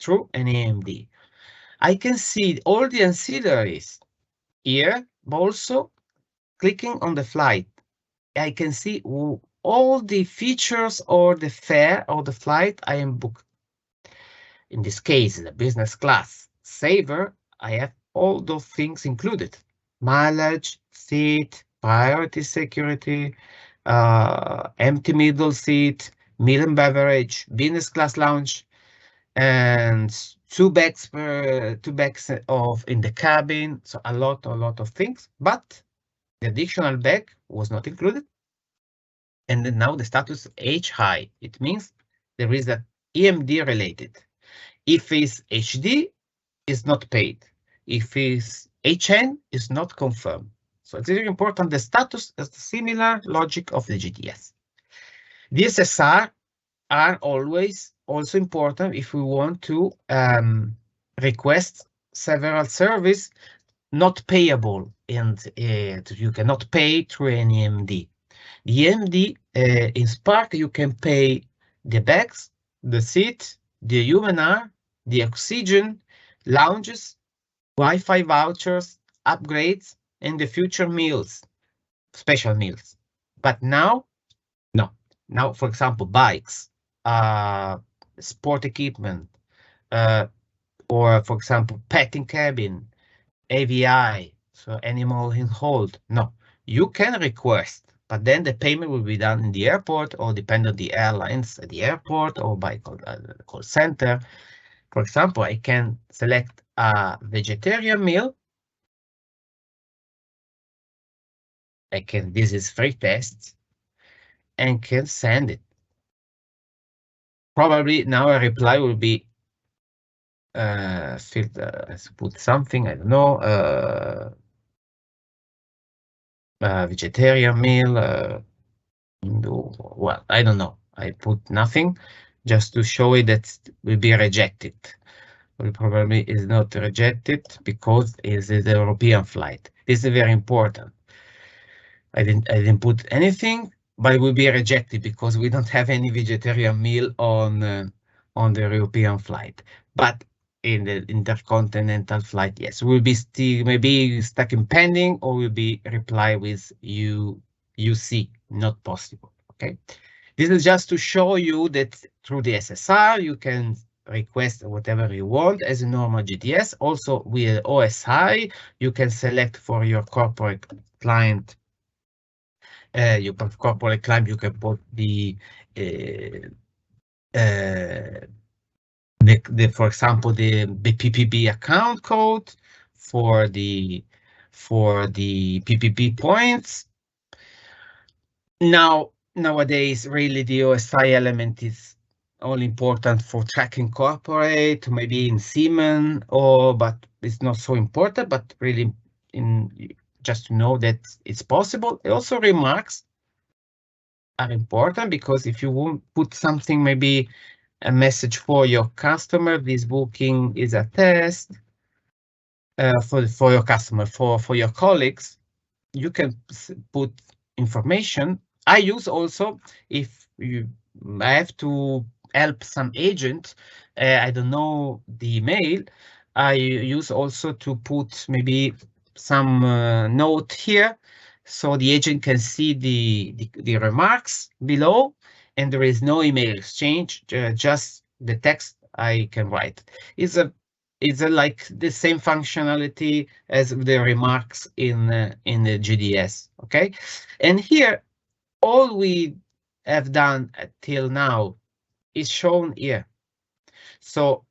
through an AMD. I can see all the ancillaries here, but also clicking on the flight, I can see all the features or the fare or the flight I am booked. In this case, the business class saver, I have all those things included: mileage, seat, priority security, empty middle seat, meal and beverage, business class lounge, and two bags of in the cabin. So a lot of things, but the additional bag was not included. And then now the status H high. It means there is a EMD related. If it's HD, is not paid. If it's HN, is not confirmed. So it's very important. The status is the similar logic of the GTS. DSSR are always also important if we want to request several service not payable, and you cannot pay through an EMD. The EMD in Sprk, you can pay the bags, the seat, the UMNR, the oxygen, lounges, Wi-Fi vouchers, upgrades, and the future meals, special meals. But now, no. Now, for example, bikes, sport equipment, or for example, petting cabin, AVI, so animal in hold. No, you can request, but then the payment will be done in the airport, or depend on the airlines at the airport, or by call center. For example, I can select a vegetarian meal. This is free test, and can send it. Probably now a reply will be let's put something, I don't know, vegetarian meal, well, I don't know. I put nothing just to show it that will be rejected. Well, probably is not rejected because it's a European flight. This is very important. I didn't put anything, but it will be rejected because we don't have any vegetarian meal on the European flight. But in the intercontinental flight, yes, we'll be still maybe stuck in pending, or will be reply with UC, not possible. Okay, this is just to show you that through the SSR you can request whatever you want as a normal GTS. Also with OSI, you can select for your corporate client. You put corporate client, you can put for example, the PPP account code for the PPP points. Nowadays, really the OSI element is only important for tracking corporate, maybe in Siemens, but it's not so important. But really, just to know that it's possible. Also, remarks are important, because if you won't put something, maybe a message for your customer, this booking is a test for your customer, for your colleagues, you can put information. I use also, if I have to help some agent, I don't know the email, I use also to put maybe some note here, so the agent can see the remarks below, and there is no email exchange, just the text I can write. It's like the same functionality as the remarks in the GDS. Okay, and here all we have done till now is shown here. So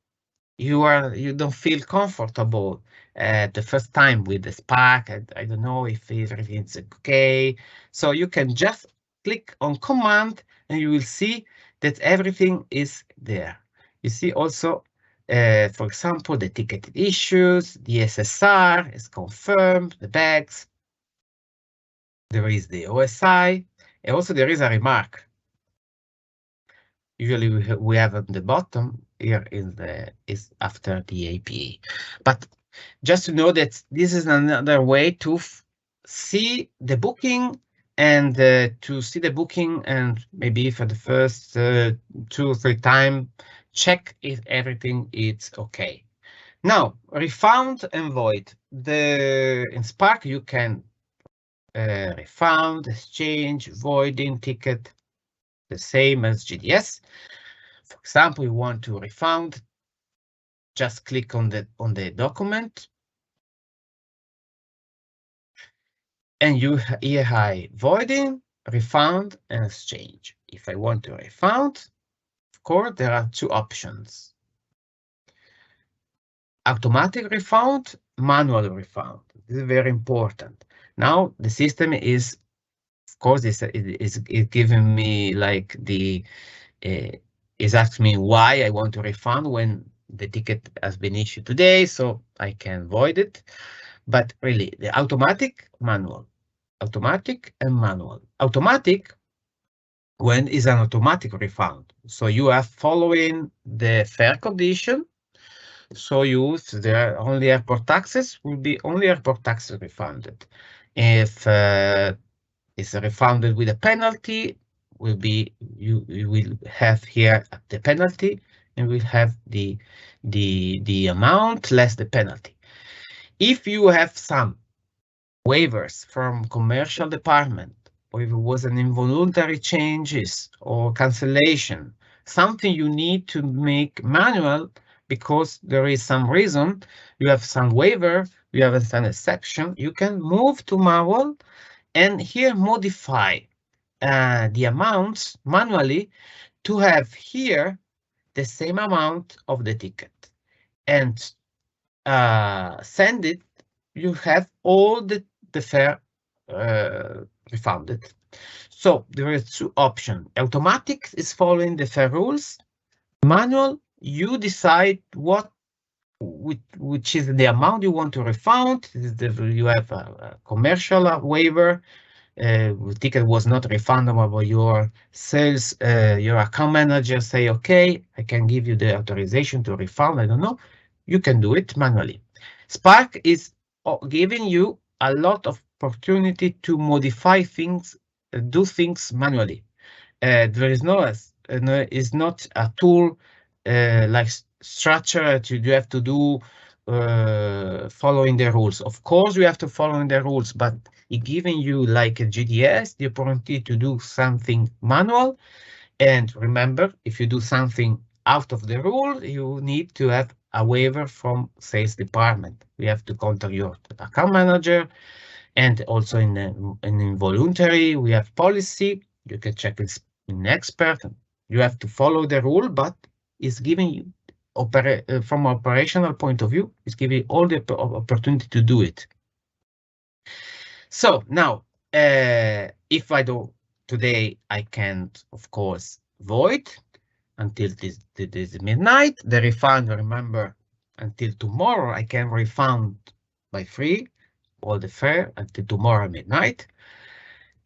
you don't feel comfortable the first time with the Sprk. I don't know if everything's okay. So you can just click on command and you will see that everything is there. You see also, for example, the ticketed issues, the SSR is confirmed, the bags. There is the OSI, And also there is a remark. Usually we have at the bottom here is after the APA. But just to know that this is another way to see the booking and maybe for the first 2 or 3 times, check if everything is okay. Now, refound and void. In Sprk, you can refound, exchange, voiding ticket, the same as GDS. For example, you want to refound, just click on the document, and you here have voiding, refound, and exchange. If I want to refound, of course, there are 2 options. Automatic refound, manual refound. This is very important. Now the system is, of course, is giving me like is asking me why I want to refund when the ticket has been issued today, so I can void it. But really, the automatic, manual, automatic and manual. Automatic, when is an automatic refund. So you are following the fair condition. So if there are only airport taxes, will be only airport taxes refunded. If it's refunded with a penalty, will be you will have here the penalty, and will have the amount less the penalty. If you have some waivers from commercial department, or if it was an involuntary changes or cancellation, something you need to make manual because there is some reason, you have some waiver, you have some exception, you can move to manual and here modify the amounts manually to have here the same amount of the ticket and send it. You have all the fare refunded. So there are 2 options. Automatic is following the fare rules. Manual, you decide which is the amount you want to refund. You have a commercial waiver. The ticket was not refundable, but your sales, your account manager say, okay, I can give you the authorization to refund. I don't know. You can do it manually. Sprk is giving you a lot of opportunity to modify things, do things manually. There is is not a tool like structure that you have to do following the rules. Of course, you have to follow the rules, but it giving you like a GDS the opportunity to do something manual. And remember, if you do something out of the rule, you need to have a waiver from sales department. We have to contact your account manager, and also in involuntary, we have policy. You can check in expert. You have to follow the rule, but it's giving you from operational point of view, it's giving all the opportunity to do it. So now, if I do today, I can't, of course, void until this midnight. The refund, remember, until tomorrow, I can refund by free all the fare until tomorrow midnight.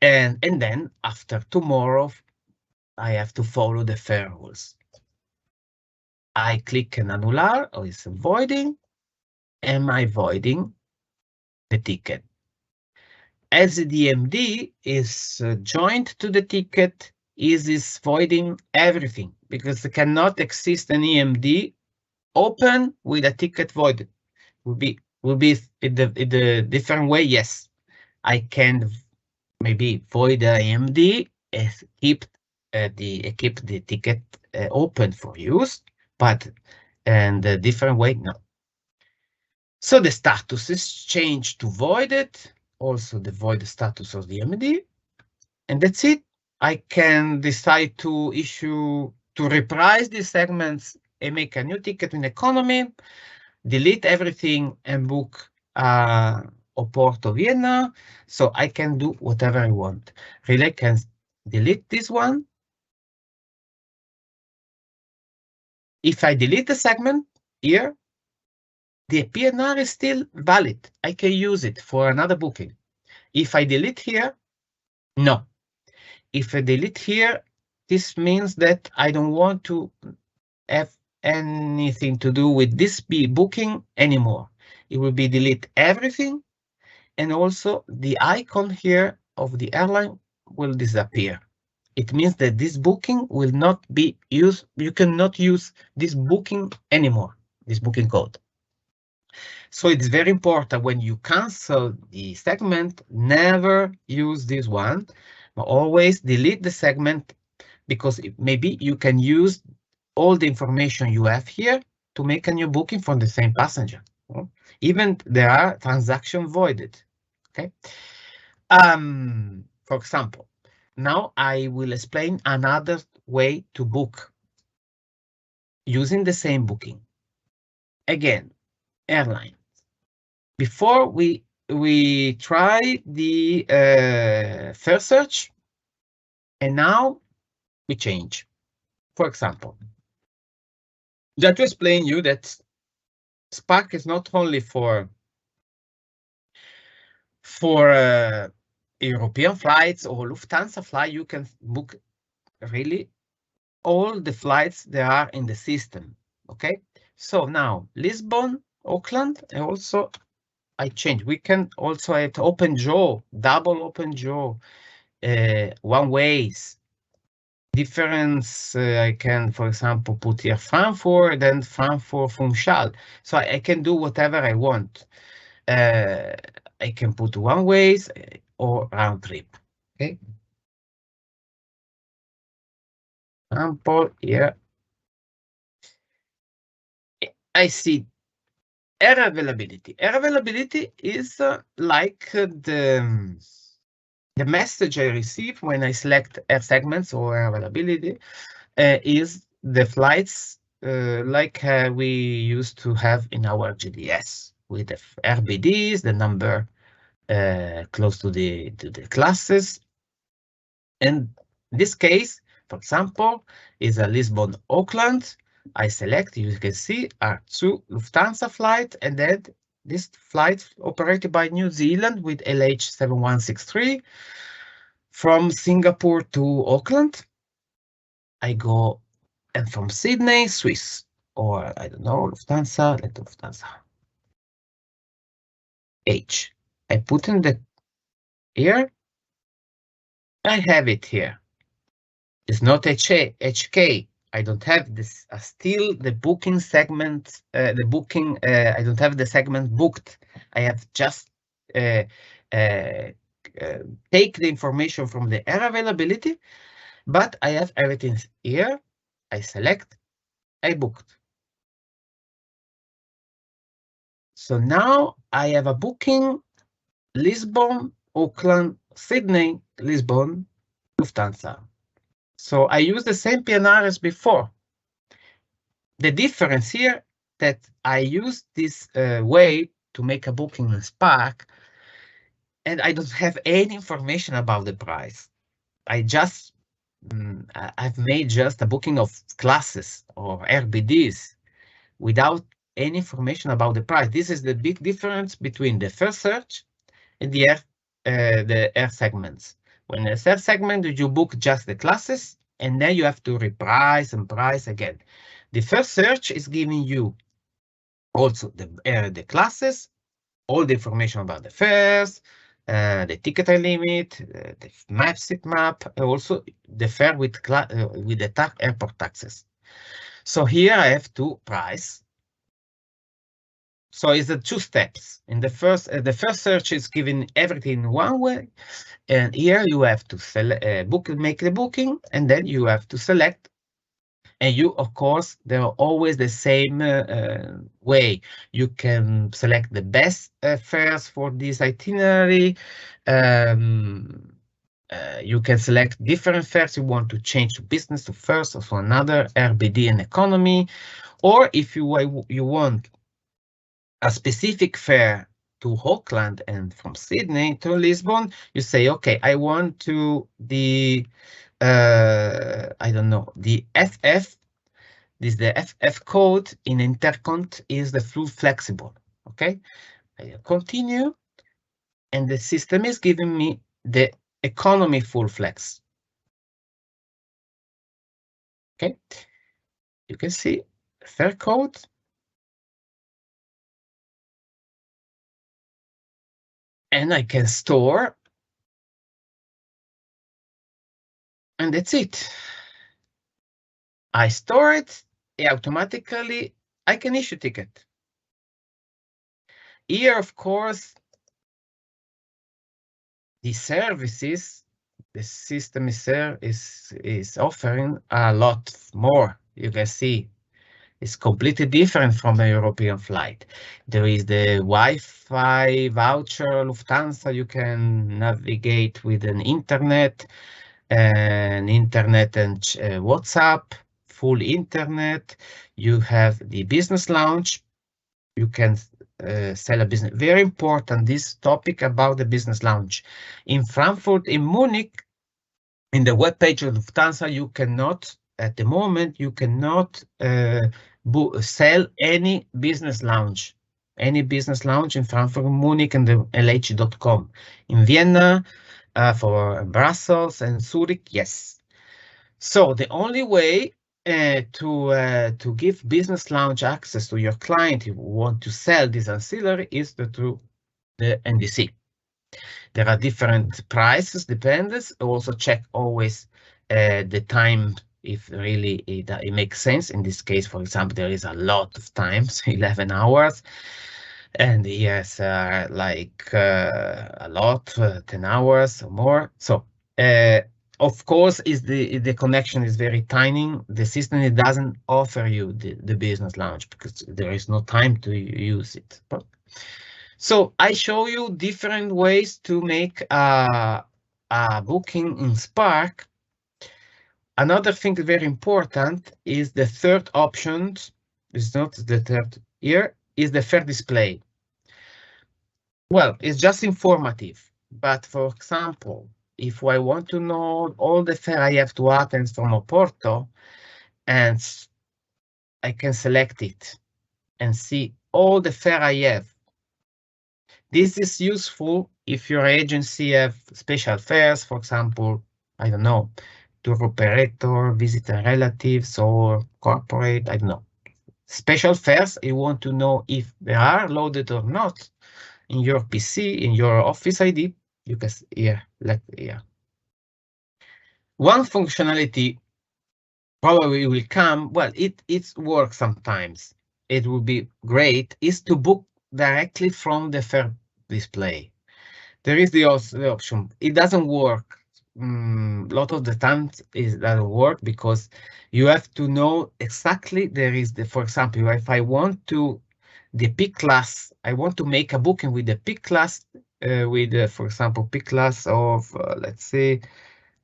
And then after tomorrow, I have to follow the fare rules. I click an annular, or it's voiding. Am I voiding the ticket? As the DMD is joined to the ticket, is voiding everything, because there cannot exist an EMD open with a ticket voided. Will be in the different way. Yes, I can maybe void the EMD and keep the ticket open for use, but in the different way, no. So the status is changed to voided, also the void status of the EMD, and that's it. I can decide to reprise these segments and make a new ticket in economy, delete everything and book Oporto Vienna. So I can do whatever I want. Really, I can delete this one. If I delete the segment here, the PNR is still valid. I can use it for another booking. If I delete here, no. If I delete here, this means that I don't want to have anything to do with this booking anymore. It will be delete everything, and also the icon here of the airline will disappear. It means that this booking will not be used. You cannot use this booking anymore, this booking code. So it's very important when you cancel the segment, never use this one, but always delete the segment, because maybe you can use all the information you have here to make a new booking for the same passenger. Even there are transactions voided. Okay. For example, now I will explain another way to book using the same booking. Again, airline. Before we try the first search, and now we change. For example, just to explain you that Sprk is not only for European flights or Lufthansa flight. You can book really all the flights there are in the system. Okay, so now Lisbon, Auckland, and also I change. We can also have open jaw, double open jaw, one ways. Difference, I can, for example, put here Frankfurt, then Frankfurt Funchal. So I can do whatever I want. I can put one ways or round trip. Okay. Example here. I see air availability. Air availability is like the message I receive when I select air segments or air availability is the flights like we used to have in our GDS with the RBDs, the number close to the classes. And in this case, for example, is a Lisbon Auckland. I select, you can see, are two Lufthansa flights, and then this flight operated by New Zealand with LH7163 from Singapore to Auckland. I go, and from Sydney, Swiss, or I don't know, Lufthansa, let Lufthansa H. I put in the here. I have it here. It's not HK. I don't have this. Still the booking segment. The booking. I don't have the segment booked. I have just take the information from the air availability, but I have everything here. I select. I booked. So now I have a booking: Lisbon, Auckland, Sydney, Lisbon, Lufthansa. So I use the same PNR as before. The difference here that I use this way to make a booking in Sprk, and I don't have any information about the price. I just I've made just a booking of classes or RBDs without any information about the price. This is the big difference between the first search and the air segments. When the air segment, you book just the classes, and then you have to reprice and price again. The first search is giving you also the classes, all the information about the fares, the ticket limit, the map seat map, and also the fare with the airport taxes. So here I have to price. So it's the two steps. In the first search is giving everything one way, and here you have to select, make the booking, and then you have to select. And you, of course, they are always the same way. You can select the best fares for this itinerary. You can select different fares you want to change to business, to first, or to another, RBD and economy. Or if you want a specific fare to Auckland and from Sydney to Lisbon, you say, okay, I want to the I don't know, the FF. This is the FF code in Intercont is the full flexible. Okay, I continue, and the system is giving me the economy full flex. Okay, you can see fare code. And I can store. And that's it. I store it, automatically I can issue ticket. Here, of course, the services the system is offering a lot more. You can see it's completely different from a European flight. There is the Wi-Fi voucher Lufthansa. You can navigate with an internet and WhatsApp, full internet. You have the business lounge. You can sell a business. Very important, this topic about the business lounge. In Frankfurt, in Munich, in the webpage of Lufthansa, you cannot, at the moment, you cannot sell any business lounge. Any business lounge in Frankfurt, Munich, and the LH.com. In Vienna, for Brussels and Zurich, yes. So the only way to give business lounge access to your client who want to sell this ancillary is through the NDC. There are different prices, depends. Also check always the time if really it makes sense. In this case, for example, there is a lot of times, 11 hours. And yes, like a lot, 10 hours or more. So of course, the connection is very tiny. The system, it doesn't offer you the business lounge because there is no time to use it. So I show you different ways to make a booking in Sprk. Another thing very important is the third option. It's not the third here, is the fare display. Well, it's just informative, but for example, if I want to know all the fare I have to Athens from Oporto, and I can select it and see all the fare I have. This is useful if your agency have special fares, for example, I don't know, Touroperator, visitor relatives, or corporate, I don't know. Special fares, you want to know if they are loaded or not. In your PC, in your Office ID, you can see here, like here. One functionality probably will come, well, it works sometimes. It would be great, is to book directly from the fare display. There is the option. It doesn't work. A lot of the times it doesn't work because you have to know exactly there is for example, if I want to the P class, I want to make a booking with the P class, with for example, P class of let's say,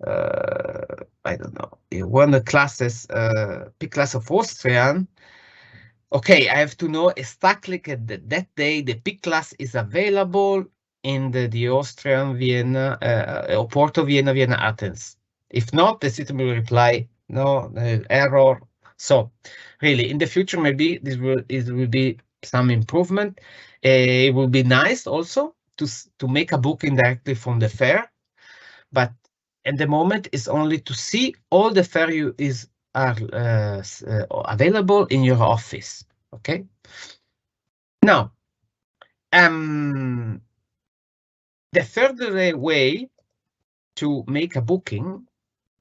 I don't know, one of the classes, P class of Austrian. Okay, I have to know exactly that day the P class is available in the Austrian Vienna, Porto, Vienna, Vienna, Athens. If not, the system will reply, no, error. So really, in the future, maybe it will be some improvement. It will be nice also to make a booking directly from the fare, but at the moment it's only to see all the fare are available in your office. Okay. Now, the third way to make a booking,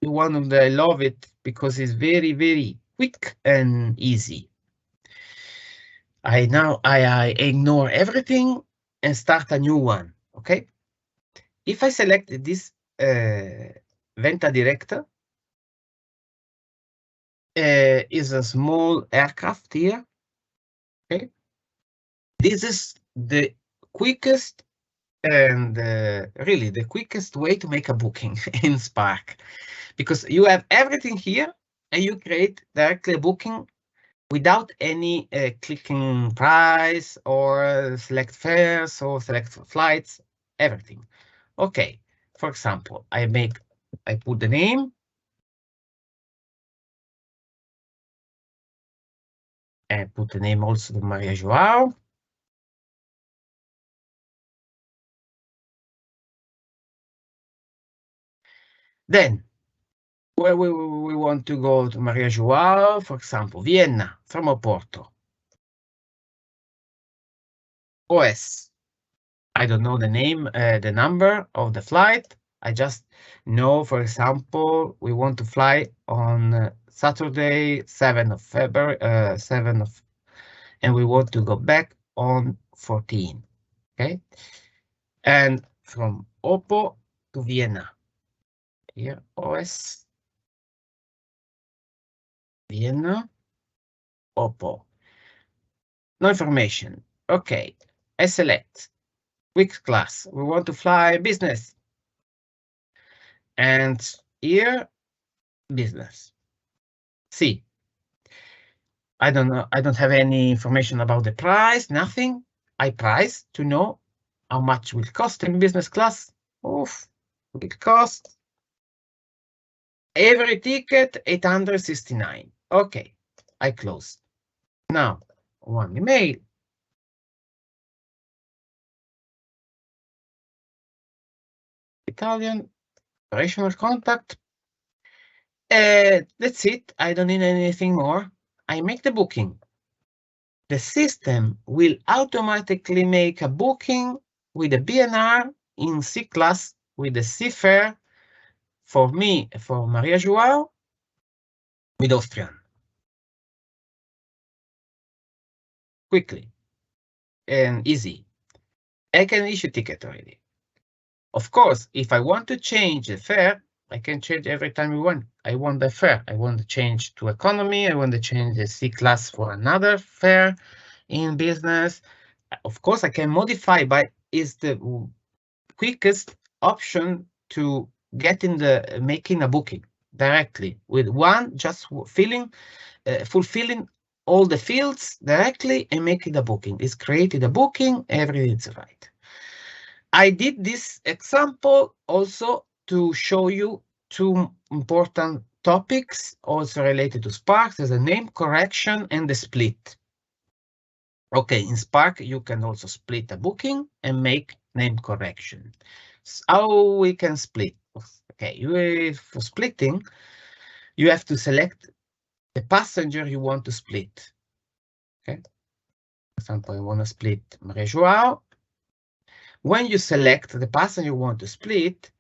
one of the, I love it because it's very, very quick and easy. I ignore everything and start a new one. Okay. If I select this Venta Directa, is a small aircraft here. Okay. This is the quickest and really the quickest way to make a booking in Sprk, because you have everything here and you create directly a booking without any clicking price or select fares or select flights, everything. Okay, for example, I put the name and put the name also to Maria Joao. Then where we want to go to Maria Joao, for example, Vienna, from Oporto. OS. I don't know the name, the number of the flight. I just know, for example, we want to fly on Saturday, 7th of February, and we want to go back on 14. Okay, and from Oppo to Vienna. Here, OS, Vienna, Oppo. No information. Okay, I select which class. We want to fly business. And here, business. See, I don't know. I don't have any information about the price, nothing. I price to know how much will cost in business class. Oof, will cost every ticket 869. Okay, I close. Now, one email. Italian, operational contact. That's it. I don't need anything more. I make the booking. The system will automatically make a booking with a BNR in C class with the C fare for me, for Maria Joao, with Austrian. Quickly and easy. I can issue ticket already. Of course, if I want to change the fare, I can change every time we want. I want the fare. I want to change to economy. I want to change the C class for another fare in business. Of course, I can modify, but it's the quickest option to get in the making a booking directly with one, just fulfilling all the fields directly and making the booking. It's created a booking, everything is right. I did this example also to show you two important topics also related to Sprk. There's a name correction and the split. Okay, in Sprk, you can also split a booking and make name correction. So how we can split? Okay, for splitting, you have to select the passenger you want to split. Okay, for example, I want to split Maria Joao. When you select the passenger you want to split,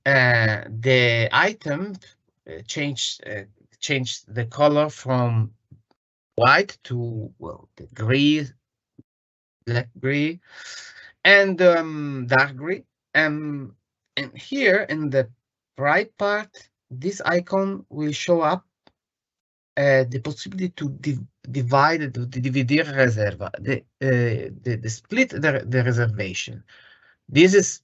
the item change the color from white to, well, the gray, black gray, and dark gray. And here in the right part, this icon will show up the possibility to divide, to dividir reserva, the split the reservation. This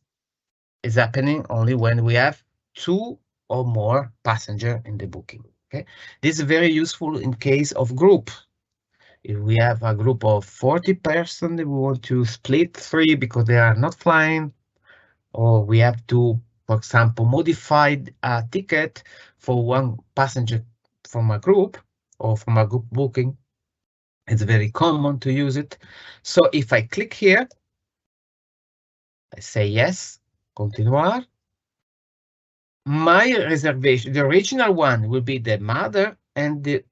is happening only when we have 2 or more passengers in the booking. Okay, this is very useful in case of group. If we have a group of 40 persons, we want to split 3 because they are not flying, or we have to, for example, modify a ticket for one passenger from a group or from a group booking. It's very common to use it. So if I click here, I say yes, continuar. My reservation, the original one will be the mother, and the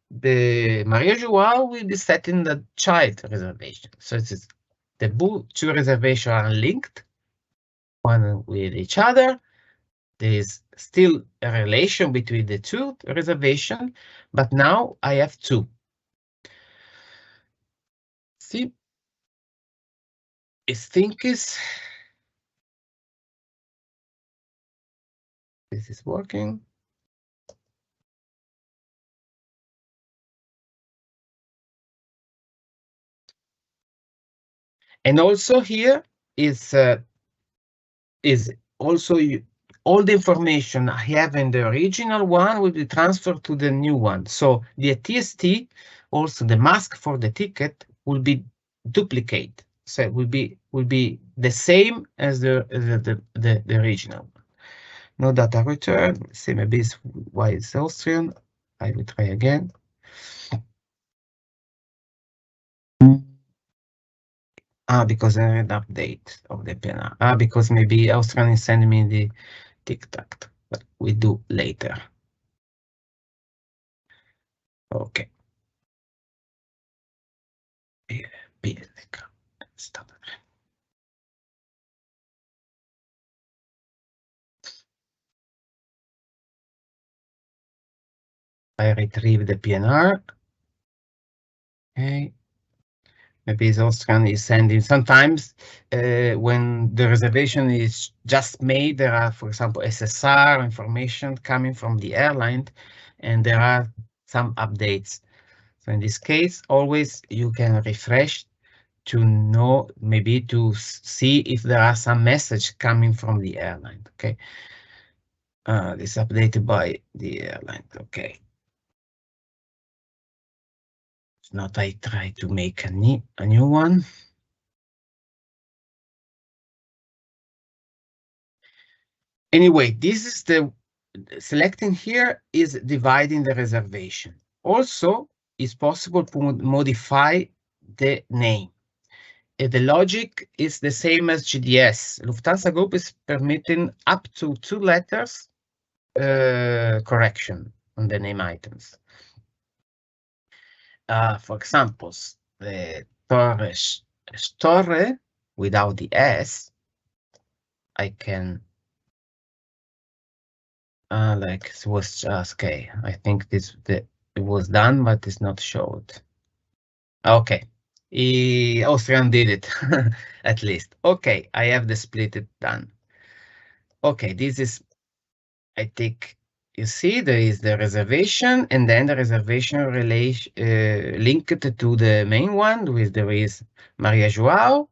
Maria Joao will be set in the child reservation. So it's the two reservations are linked, one with each other. There is still a relation between the two reservations, but now I have 2. See, I think this is working. And also here is also all the information I have in the original one will be transferred to the new one. So the TST, also the mask for the ticket, will be duplicate. So it will be the same as the original. No data return. See, maybe it's why it's Austrian. I will try again. Because I had an update of the PNR. Because maybe Austrian is sending me the TikTok, but we do later. Okay. I retrieve the PNR. Okay. Maybe the Austrian is sending. Sometimes when the reservation is just made, there are, for example, SSR information coming from the airline, and there are some updates. So in this case, always you can refresh to know, maybe to see if there are some message coming from the airline. Okay. This updated by the airline. Okay. If not, I try to make a new one. Anyway, this is the selecting here is dividing the reservation. Also, it's possible to modify the name. The logic is the same as GDS. Lufthansa Group is permitting up to 2 letters correction on the name items. For example, the Torre without the S, I can like it was just okay. I think it was done, but it's not showed. Okay, Austrian did it at least. Okay, I have the split it done. Okay, this is, I think you see there is the reservation and then the reservation relation linked to the main one, with there is Maria Joao.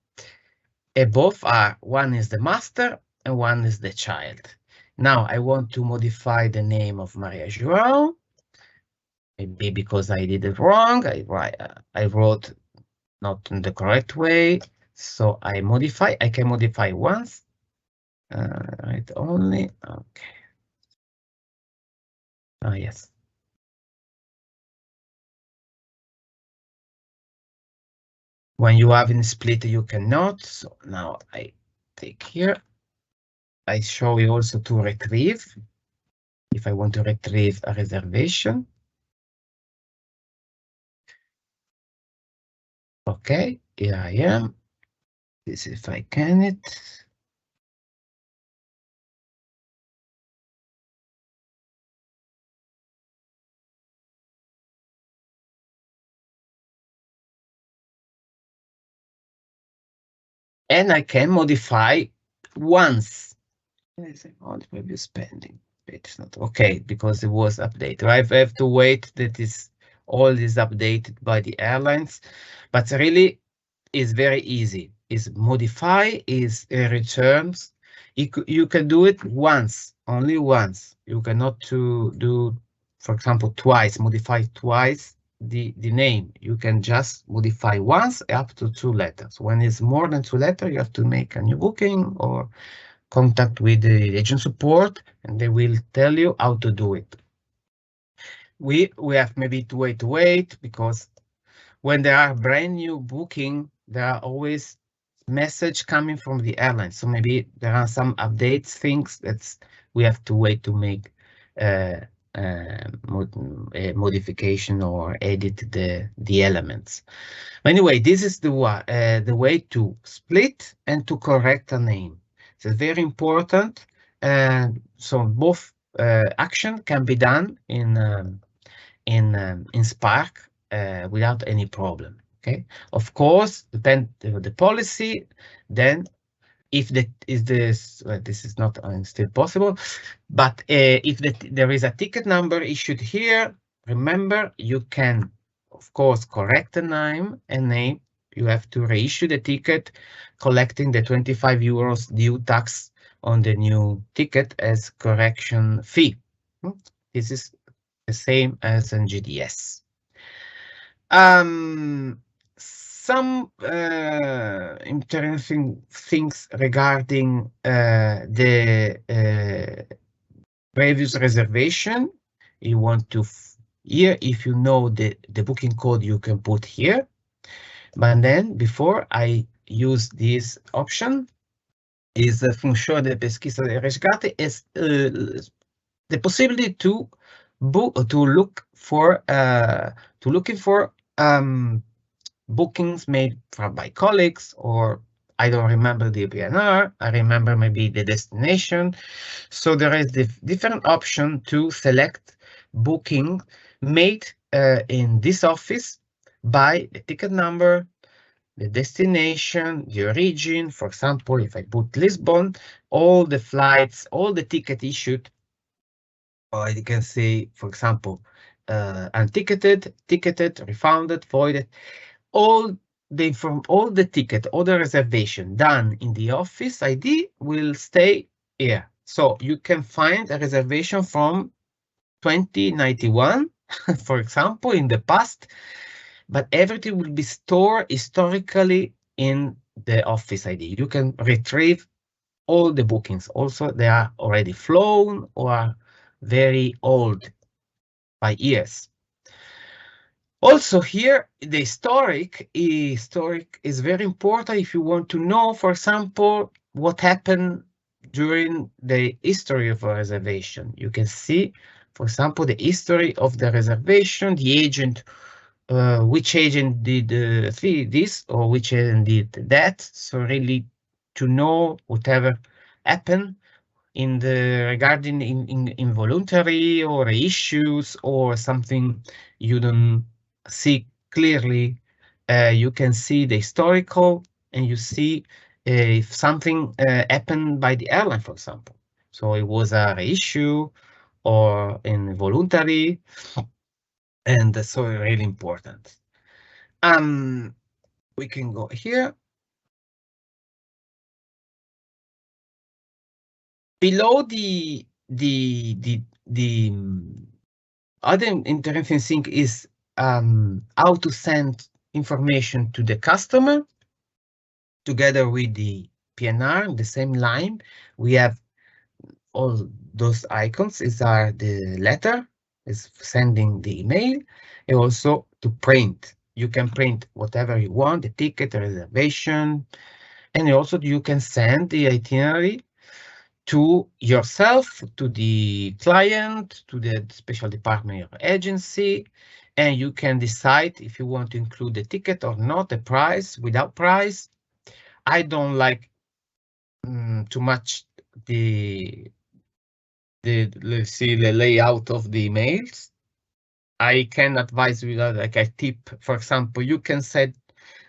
Both are, one is the master and one is the child. Now I want to modify the name of Maria Joao. Maybe because I did it wrong, I wrote not in the correct way. So I can modify once. Right only. Okay. Yes. When you have in split, you cannot. So now I take here. I show you also to retrieve. If I want to retrieve a reservation. Okay, here I am. This if I can it. And I can modify once. Maybe spending. It's not okay because it was updated. I have to wait that all is updated by the airlines, but really is very easy. Is modify, is returns. You can do it once, only once. You cannot do, for example, twice, modify twice the name. You can just modify once up to 2 letters. When it's more than 2 letters, you have to make a new booking or contact with the agent support, and they will tell you how to do it. We have maybe to wait because when there are brand new booking, there are always message coming from the airline. So maybe there are some updates, things that we have to wait to make a modification or edit the elements. Anyway, this is the way to split and to correct a name. It's very important, and so both action can be done in Sprk without any problem. Okay, of course, depend the policy. Then, if this is not still possible, but if there is a ticket number issued here, remember you can, of course, correct the name. You have to reissue the ticket, collecting the 25 euros due tax on the new ticket as correction fee. This is the same as in GDS. Some interesting things regarding the previous reservation. You want to here, if you know the booking code, you can put here. But then before I use this option, is the function de pesquisa de resgate, is the possibility to look for bookings made by colleagues, or I don't remember the PNR, I remember maybe the destination. So there is the different option to select booking made in this office by the ticket number, the destination, the origin. For example, if I put Lisbon, all the flights, all the ticket issued, or I can say, for example, unticketed, ticketed, refunded, voided, all the ticket, all the reservation done in the office ID will stay here. So you can find a reservation from 2091, for example, in the past, but everything will be stored historically in the office ID. You can retrieve all the bookings. Also, they are already flown or very old by years. Also here, the historic is very important if you want to know, for example, what happened during the history of a reservation. You can see, for example, the history of the reservation, the agent, which agent did this or which agent did that. So really to know whatever happened in the regarding involuntary or issues or something you don't see clearly. You can see the historical, and you see if something happened by the airline, for example. So it was a reissue or involuntary, and so really important. We can go here. Below the other interesting thing is how to send information to the customer together with the PNR, the same line. We have all those icons. These are the letter, is sending the email, and also to print. You can print whatever you want, the ticket, the reservation, and also you can send the itinerary to yourself, to the client, to the special department or agency, and you can decide if you want to include the ticket or not, the price, without price. I don't like too much let's see, the layout of the emails. I can advise you that, like a tip, for example, you can set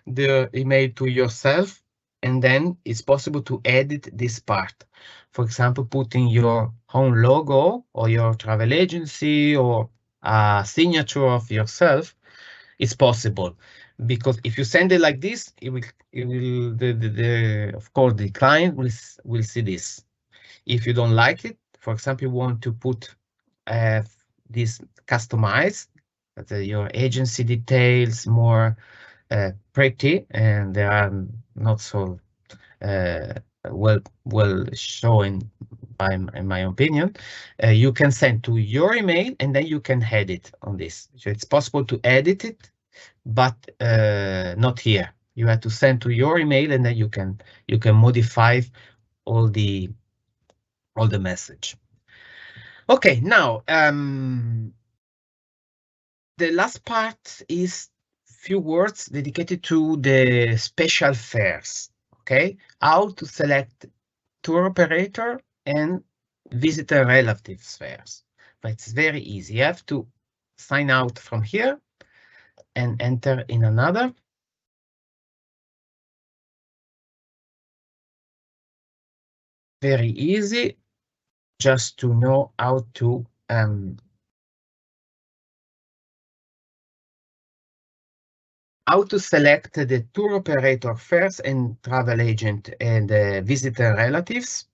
the email to yourself, and then it's possible to edit this part. For example, putting your own logo or your travel agency or a signature of yourself is possible, because if you send it like this, it will of course the client will see this. If you don't like it, for example, you want to put this customized, your agency details more pretty, and they are not so well shown in my opinion. You can send to your email, and then you can edit on this. So it's possible to edit it, but not here. You have to send to your email, and then you can modify all the message. Okay, now the last part is few words dedicated to the special fares. Okay, how to select tour operator and visitor relatives fares. But it's very easy. You have to sign out from here and enter in another. Very easy, just to know how to select the tour operator fares and travel agent and visitor relatives.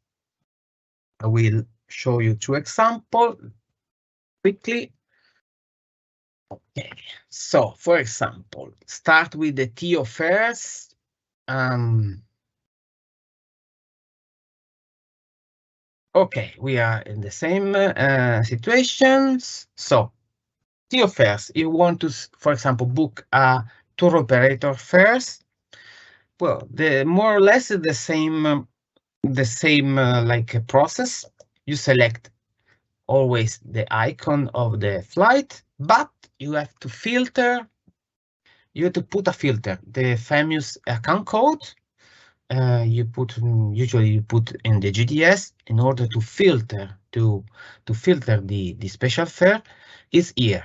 I will show you two examples quickly. Okay, so for example, start with the TO fares. Okay, we are in the same situations. So TO fares, you want to, for example, book a tour operator fares. Well, the more or less the same like process. You select always the icon of the flight, but you have to filter. You have to put a filter, the famous account code. Usually you put in the GDS in order to filter the special fare is here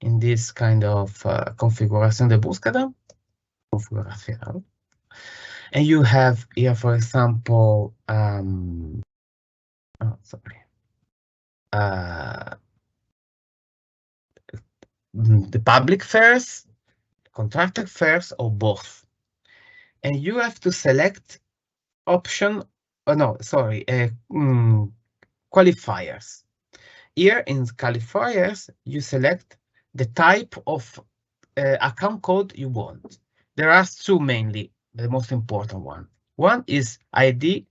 in this kind of configuration de búsqueda. Configuración. And you have here, for example, the public fares, contracted fares, or both. And you have to select option, qualifiers. Here in qualifiers, you select the type of account code you want. There are two mainly, the most important one. One is ID,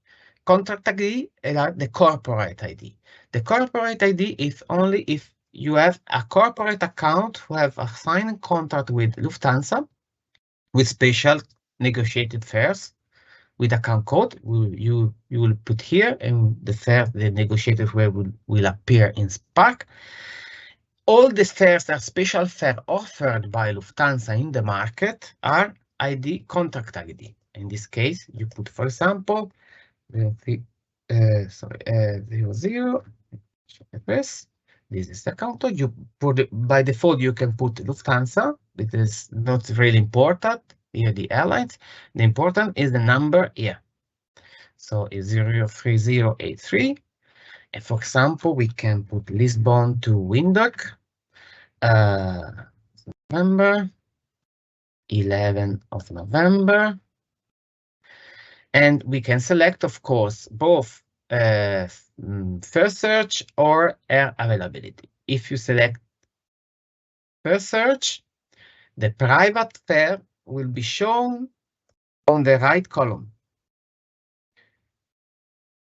contract ID, and the corporate ID. The corporate ID is only if you have a corporate account who have a signed contract with Lufthansa with special negotiated fares with account code. You will put here, and the negotiated fare will appear in Sprk. All the fares that are special fare offered by Lufthansa in the market are ID, contract ID. In this case, you put, for example, 00. This is the account code. You put by default. You can put Lufthansa. It is not really important. Here the airlines. The important is the number here. So it's 03083. And for example, we can put Lisbon to Windhoek. November, 11th of November. And we can select, of course, both first search or air availability. If you select first search, the private fare will be shown on the right column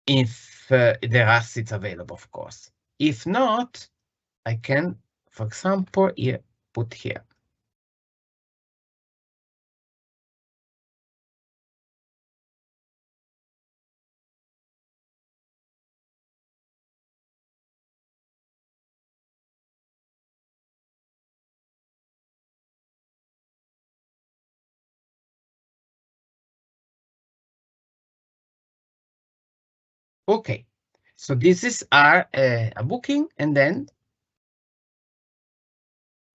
if there are seats available, of course. If not, I can, for example, here, put here. Okay, so this is our a booking, and then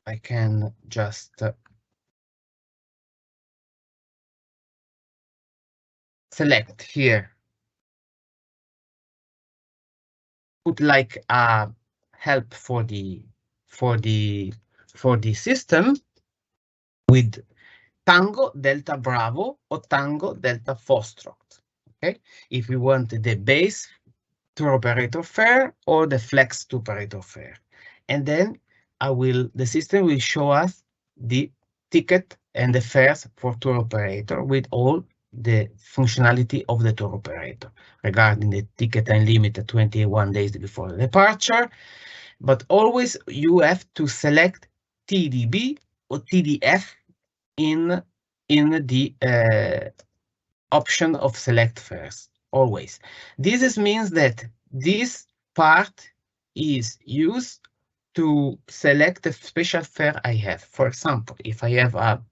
I can just select here, put like a help for the system with Tango Delta Bravo or Tango Delta Foxtrot. Okay, if we want the base Touroperator fare or the flex Touroperator fare, and then the system will show us the ticket and the fares for Touroperator with all the functionality of the Touroperator regarding the ticket and limit at 21 days before the departure. But always you have to select TDB or TDF in the option of select fares. Always. This means that this part is used to select the special fare I have. For example, if I have a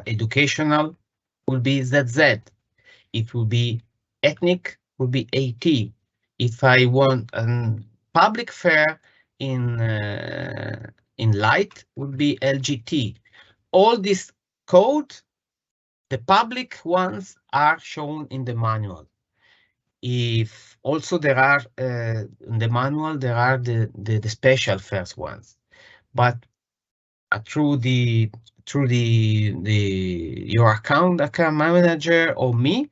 educational, will be ZZ. It will be ethnic, will be AT. If I want a public fare in light, would be LGT. All this code, the public ones are shown in the manual. If also there are in the manual, there are the special fares ones, but through your account manager or me,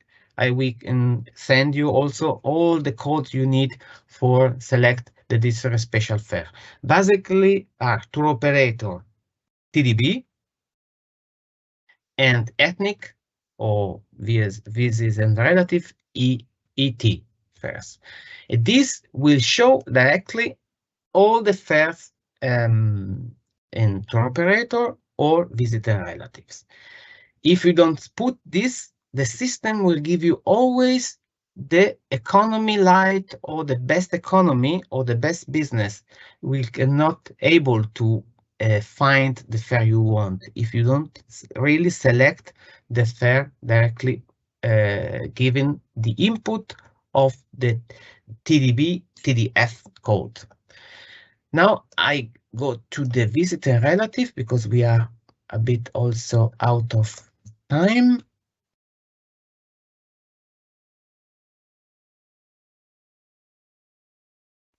we can send you also all the codes you need for select the different special fare. Basically, are Touroperator TDB and ethnic or visas and relative ET fares. This will show directly all the fares in Touroperator or visitor relatives. If you don't put this, the system will give you always the economy light or the best economy or the best business will cannot able to find the fare you want if you don't really select the fare directly given the input of the TDF code. Now I go to the visitor relative because we are a bit also out of time.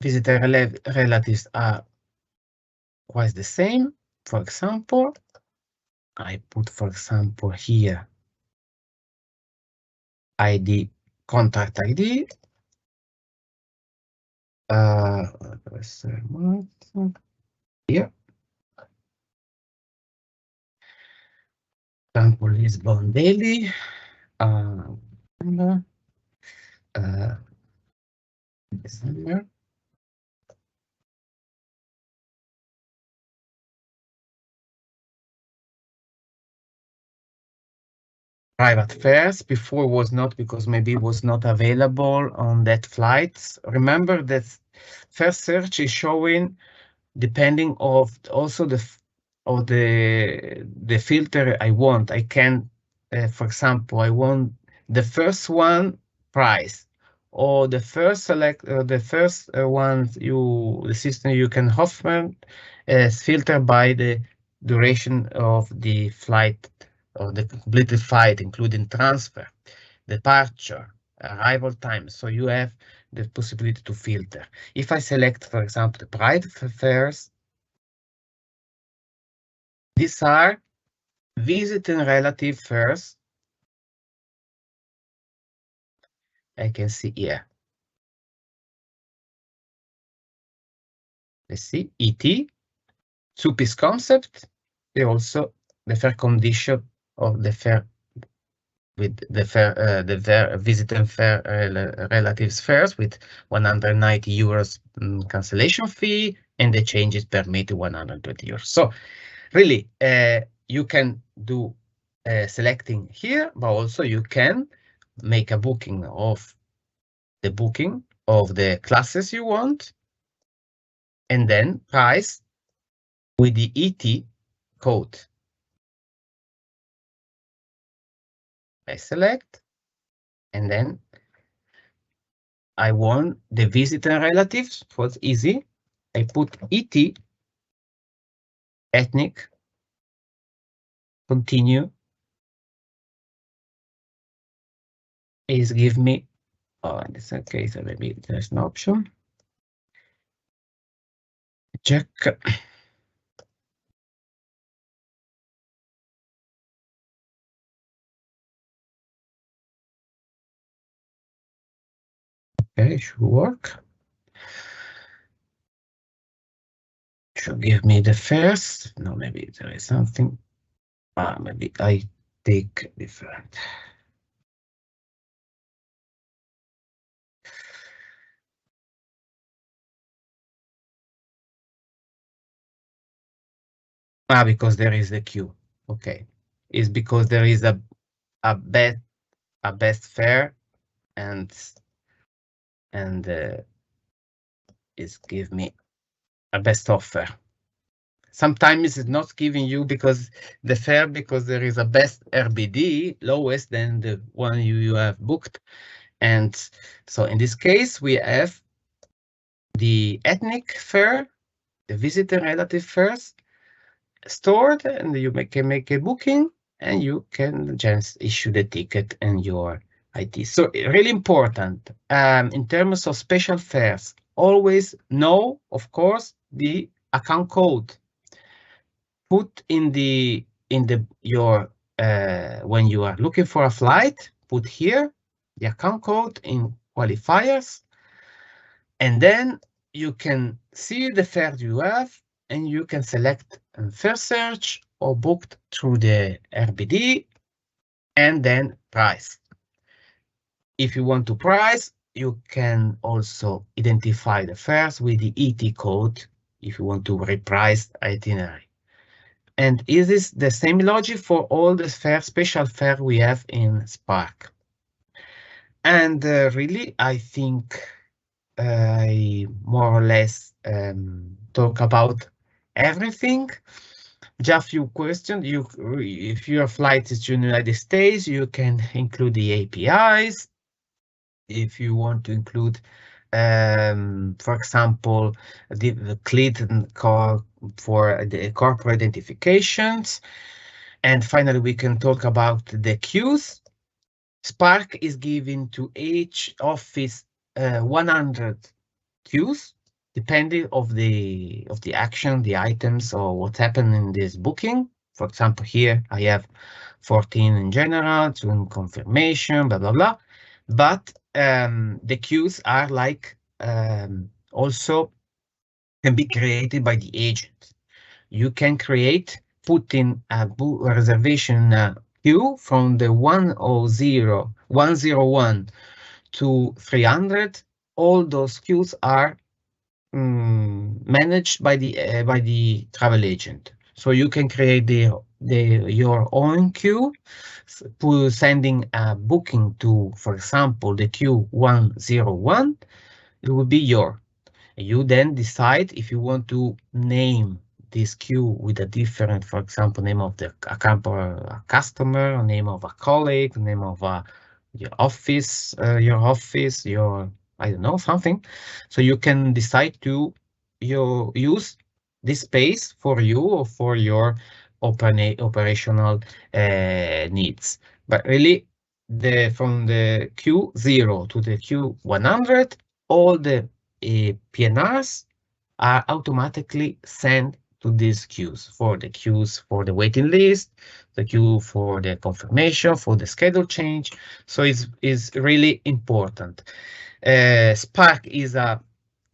Visitor relatives are quite the same. For example, I put, for example, here ID, contact ID. Here. Example Lisbon Daily. December. Private fares before was not because maybe it was not available on that flights. Remember that fare search is showing depending of also the filter I want. I can, for example, I want the first one price or the first select the first one the system you can offer filter by the duration of the flight or the completed flight, including transfer, departure, arrival time. So you have the possibility to filter. If I select, for example, the private fares, these are visiting relative fares. I can see here. Let's see, ET, two-piece concept, and also the fare condition of the fare with the fare, visiting fare relatives fares with 190 euros cancellation fee, and the changes permitted 120 euros. So really, you can do selecting here, but also you can make a booking of the classes you want, and then price with the ET code. I select, and then I want the visitor relatives, so it's easy. I put ET, ethnic, continue, is give me, in this case, maybe there's no option. Check. Okay, it should work. Should give me the first. No, maybe there is something. Maybe I take different. Because there is the queue. Okay, it's because there is a best fare, and it's give me a best offer. Sometimes it's not giving you because the fare, because there is a best RBD lowest than the one you have booked. And so in this case, we have the ethnic fare, the visitor relative fares stored, and you can make a booking, and you can just issue the ticket and your IT. So really important in terms of special fares, always know, of course, the account code. Put in your when you are looking for a flight, put here the account code in qualifiers, and then you can see the fare you have, and you can select fare search or booked through the RBD, and then price. If you want to price, you can also identify the fares with the ET code if you want to reprice itinerary. And it is the same logic for all the special fare we have in Sprk. And really, I think I more or less talk about everything. Just a few questions. If your flight is to the United States, you can include the APIs. If you want to include, for example, the CLID call for the corporate identifications. And finally, we can talk about the queues. Sprk is given to each office 100 queues, depending of the action, the items, or what happened in this booking. For example, here I have 14 in general, 2 in confirmation, blah blah blah. But the queues are like also can be created by the agent. You can put in a reservation queue from the 101 to 300. All those queues are managed by the travel agent. So you can create your own queue, sending a booking to, for example, the queue 101. It will be your. You then decide if you want to name this queue with a different, for example, name of a customer, name of a colleague, name of your office, I don't know, something. So you can decide to use this space for you or for your operational needs. But really, from the Q0 to the Q100, all the PNRs are automatically sent to these queues for the waiting list, the queue for the confirmation, for the schedule change. So it's really important. Sprk is an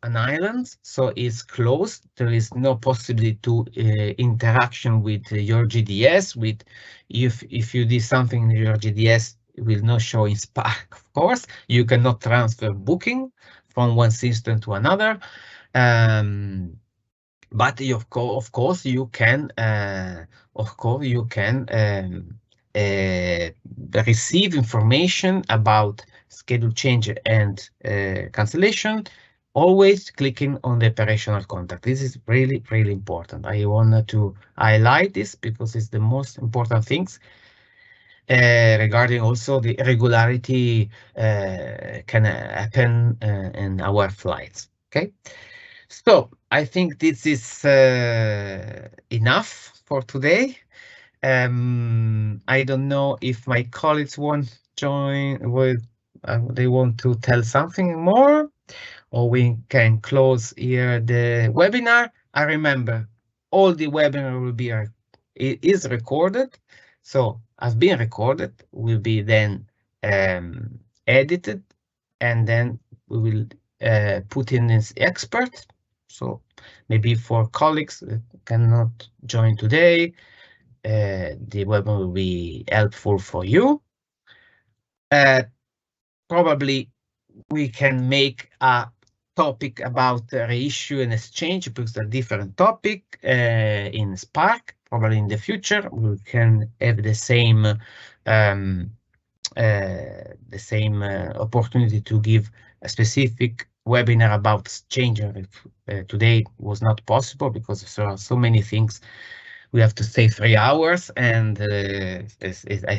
island, so it's closed. There is no possibility to interaction with your GDS. If you did something in your GDS, it will not show in Sprk, of course. You cannot transfer booking from one system to another. But of course you can receive information about schedule change and cancellation, always clicking on the operational contact. This is really, really important. I wanted to highlight this because it's the most important things regarding also the regularity can happen in our flights. Okay. So I think this is enough for today. I don't know if my colleagues want to join, they want to tell something more, or we can close here the webinar. I remember all the webinar will be is recorded, so has been recorded, will be then edited, and then we will put in this expert. So maybe for colleagues that cannot join today, the webinar will be helpful for you. Probably we can make a topic about reissue and exchange because they're different topic in Sprk. Probably in the future we can have the same opportunity to give a specific webinar about exchange. Today was not possible because there are so many things. We have to stay 3 hours, and I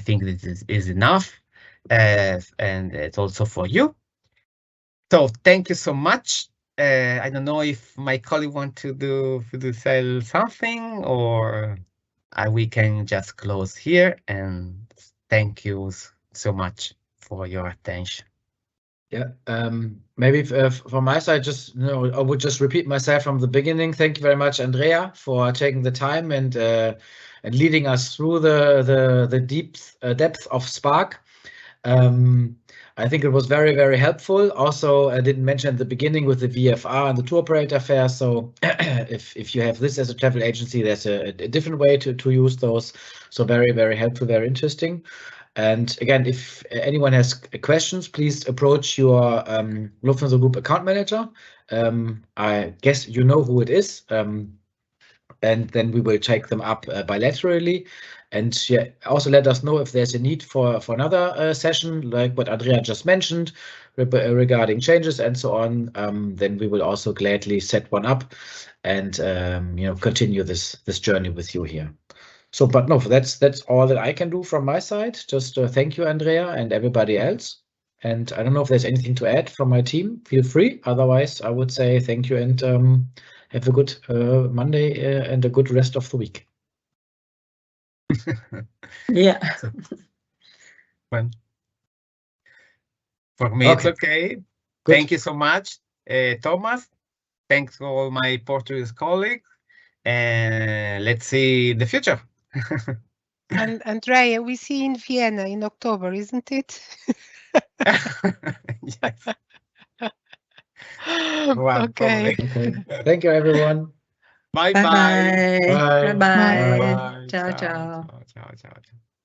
think this is enough, and it's also for you. So thank you so much. I don't know if my colleague want to say something, or we can just close here, and thank you so much for your attention. Yeah, maybe from my side, just I would just repeat myself from the beginning. Thank you very much, Andrea, for taking the time and leading us through the depth of Sprk. I think it was very, very helpful. Also, I didn't mention at the beginning with the VFR and the tour operator fair. So if you have this as a travel agency, there's a different way to use those. So very, very helpful, very interesting. And again, if anyone has questions, please approach your Lufthansa Group account manager. I guess you know who it is. And then we will take them up bilaterally. And yeah, also let us know if there's a need for another session, like what Andrea just mentioned regarding changes and so on. Then we will also gladly set one up and continue this journey with you here. So, but no, that's all that I can do from my side. Just thank you, Andrea, and everybody else. And I don't know if there's anything to add from my team. Feel free. Otherwise, I would say thank you and have a good Monday and a good rest of the week. Yeah. Well, for me, it's okay. Good. Thank you so much, Thomas. Thanks to all my Portuguese colleagues. And let's see the future. And Andrea, we see in Vienna in October, isn't it? Yes. Well, okay. Thank you, everyone. Bye-bye. Bye. Bye. Bye. Bye. Ciao, Ciao, ciao. ciao, ciao, ciao.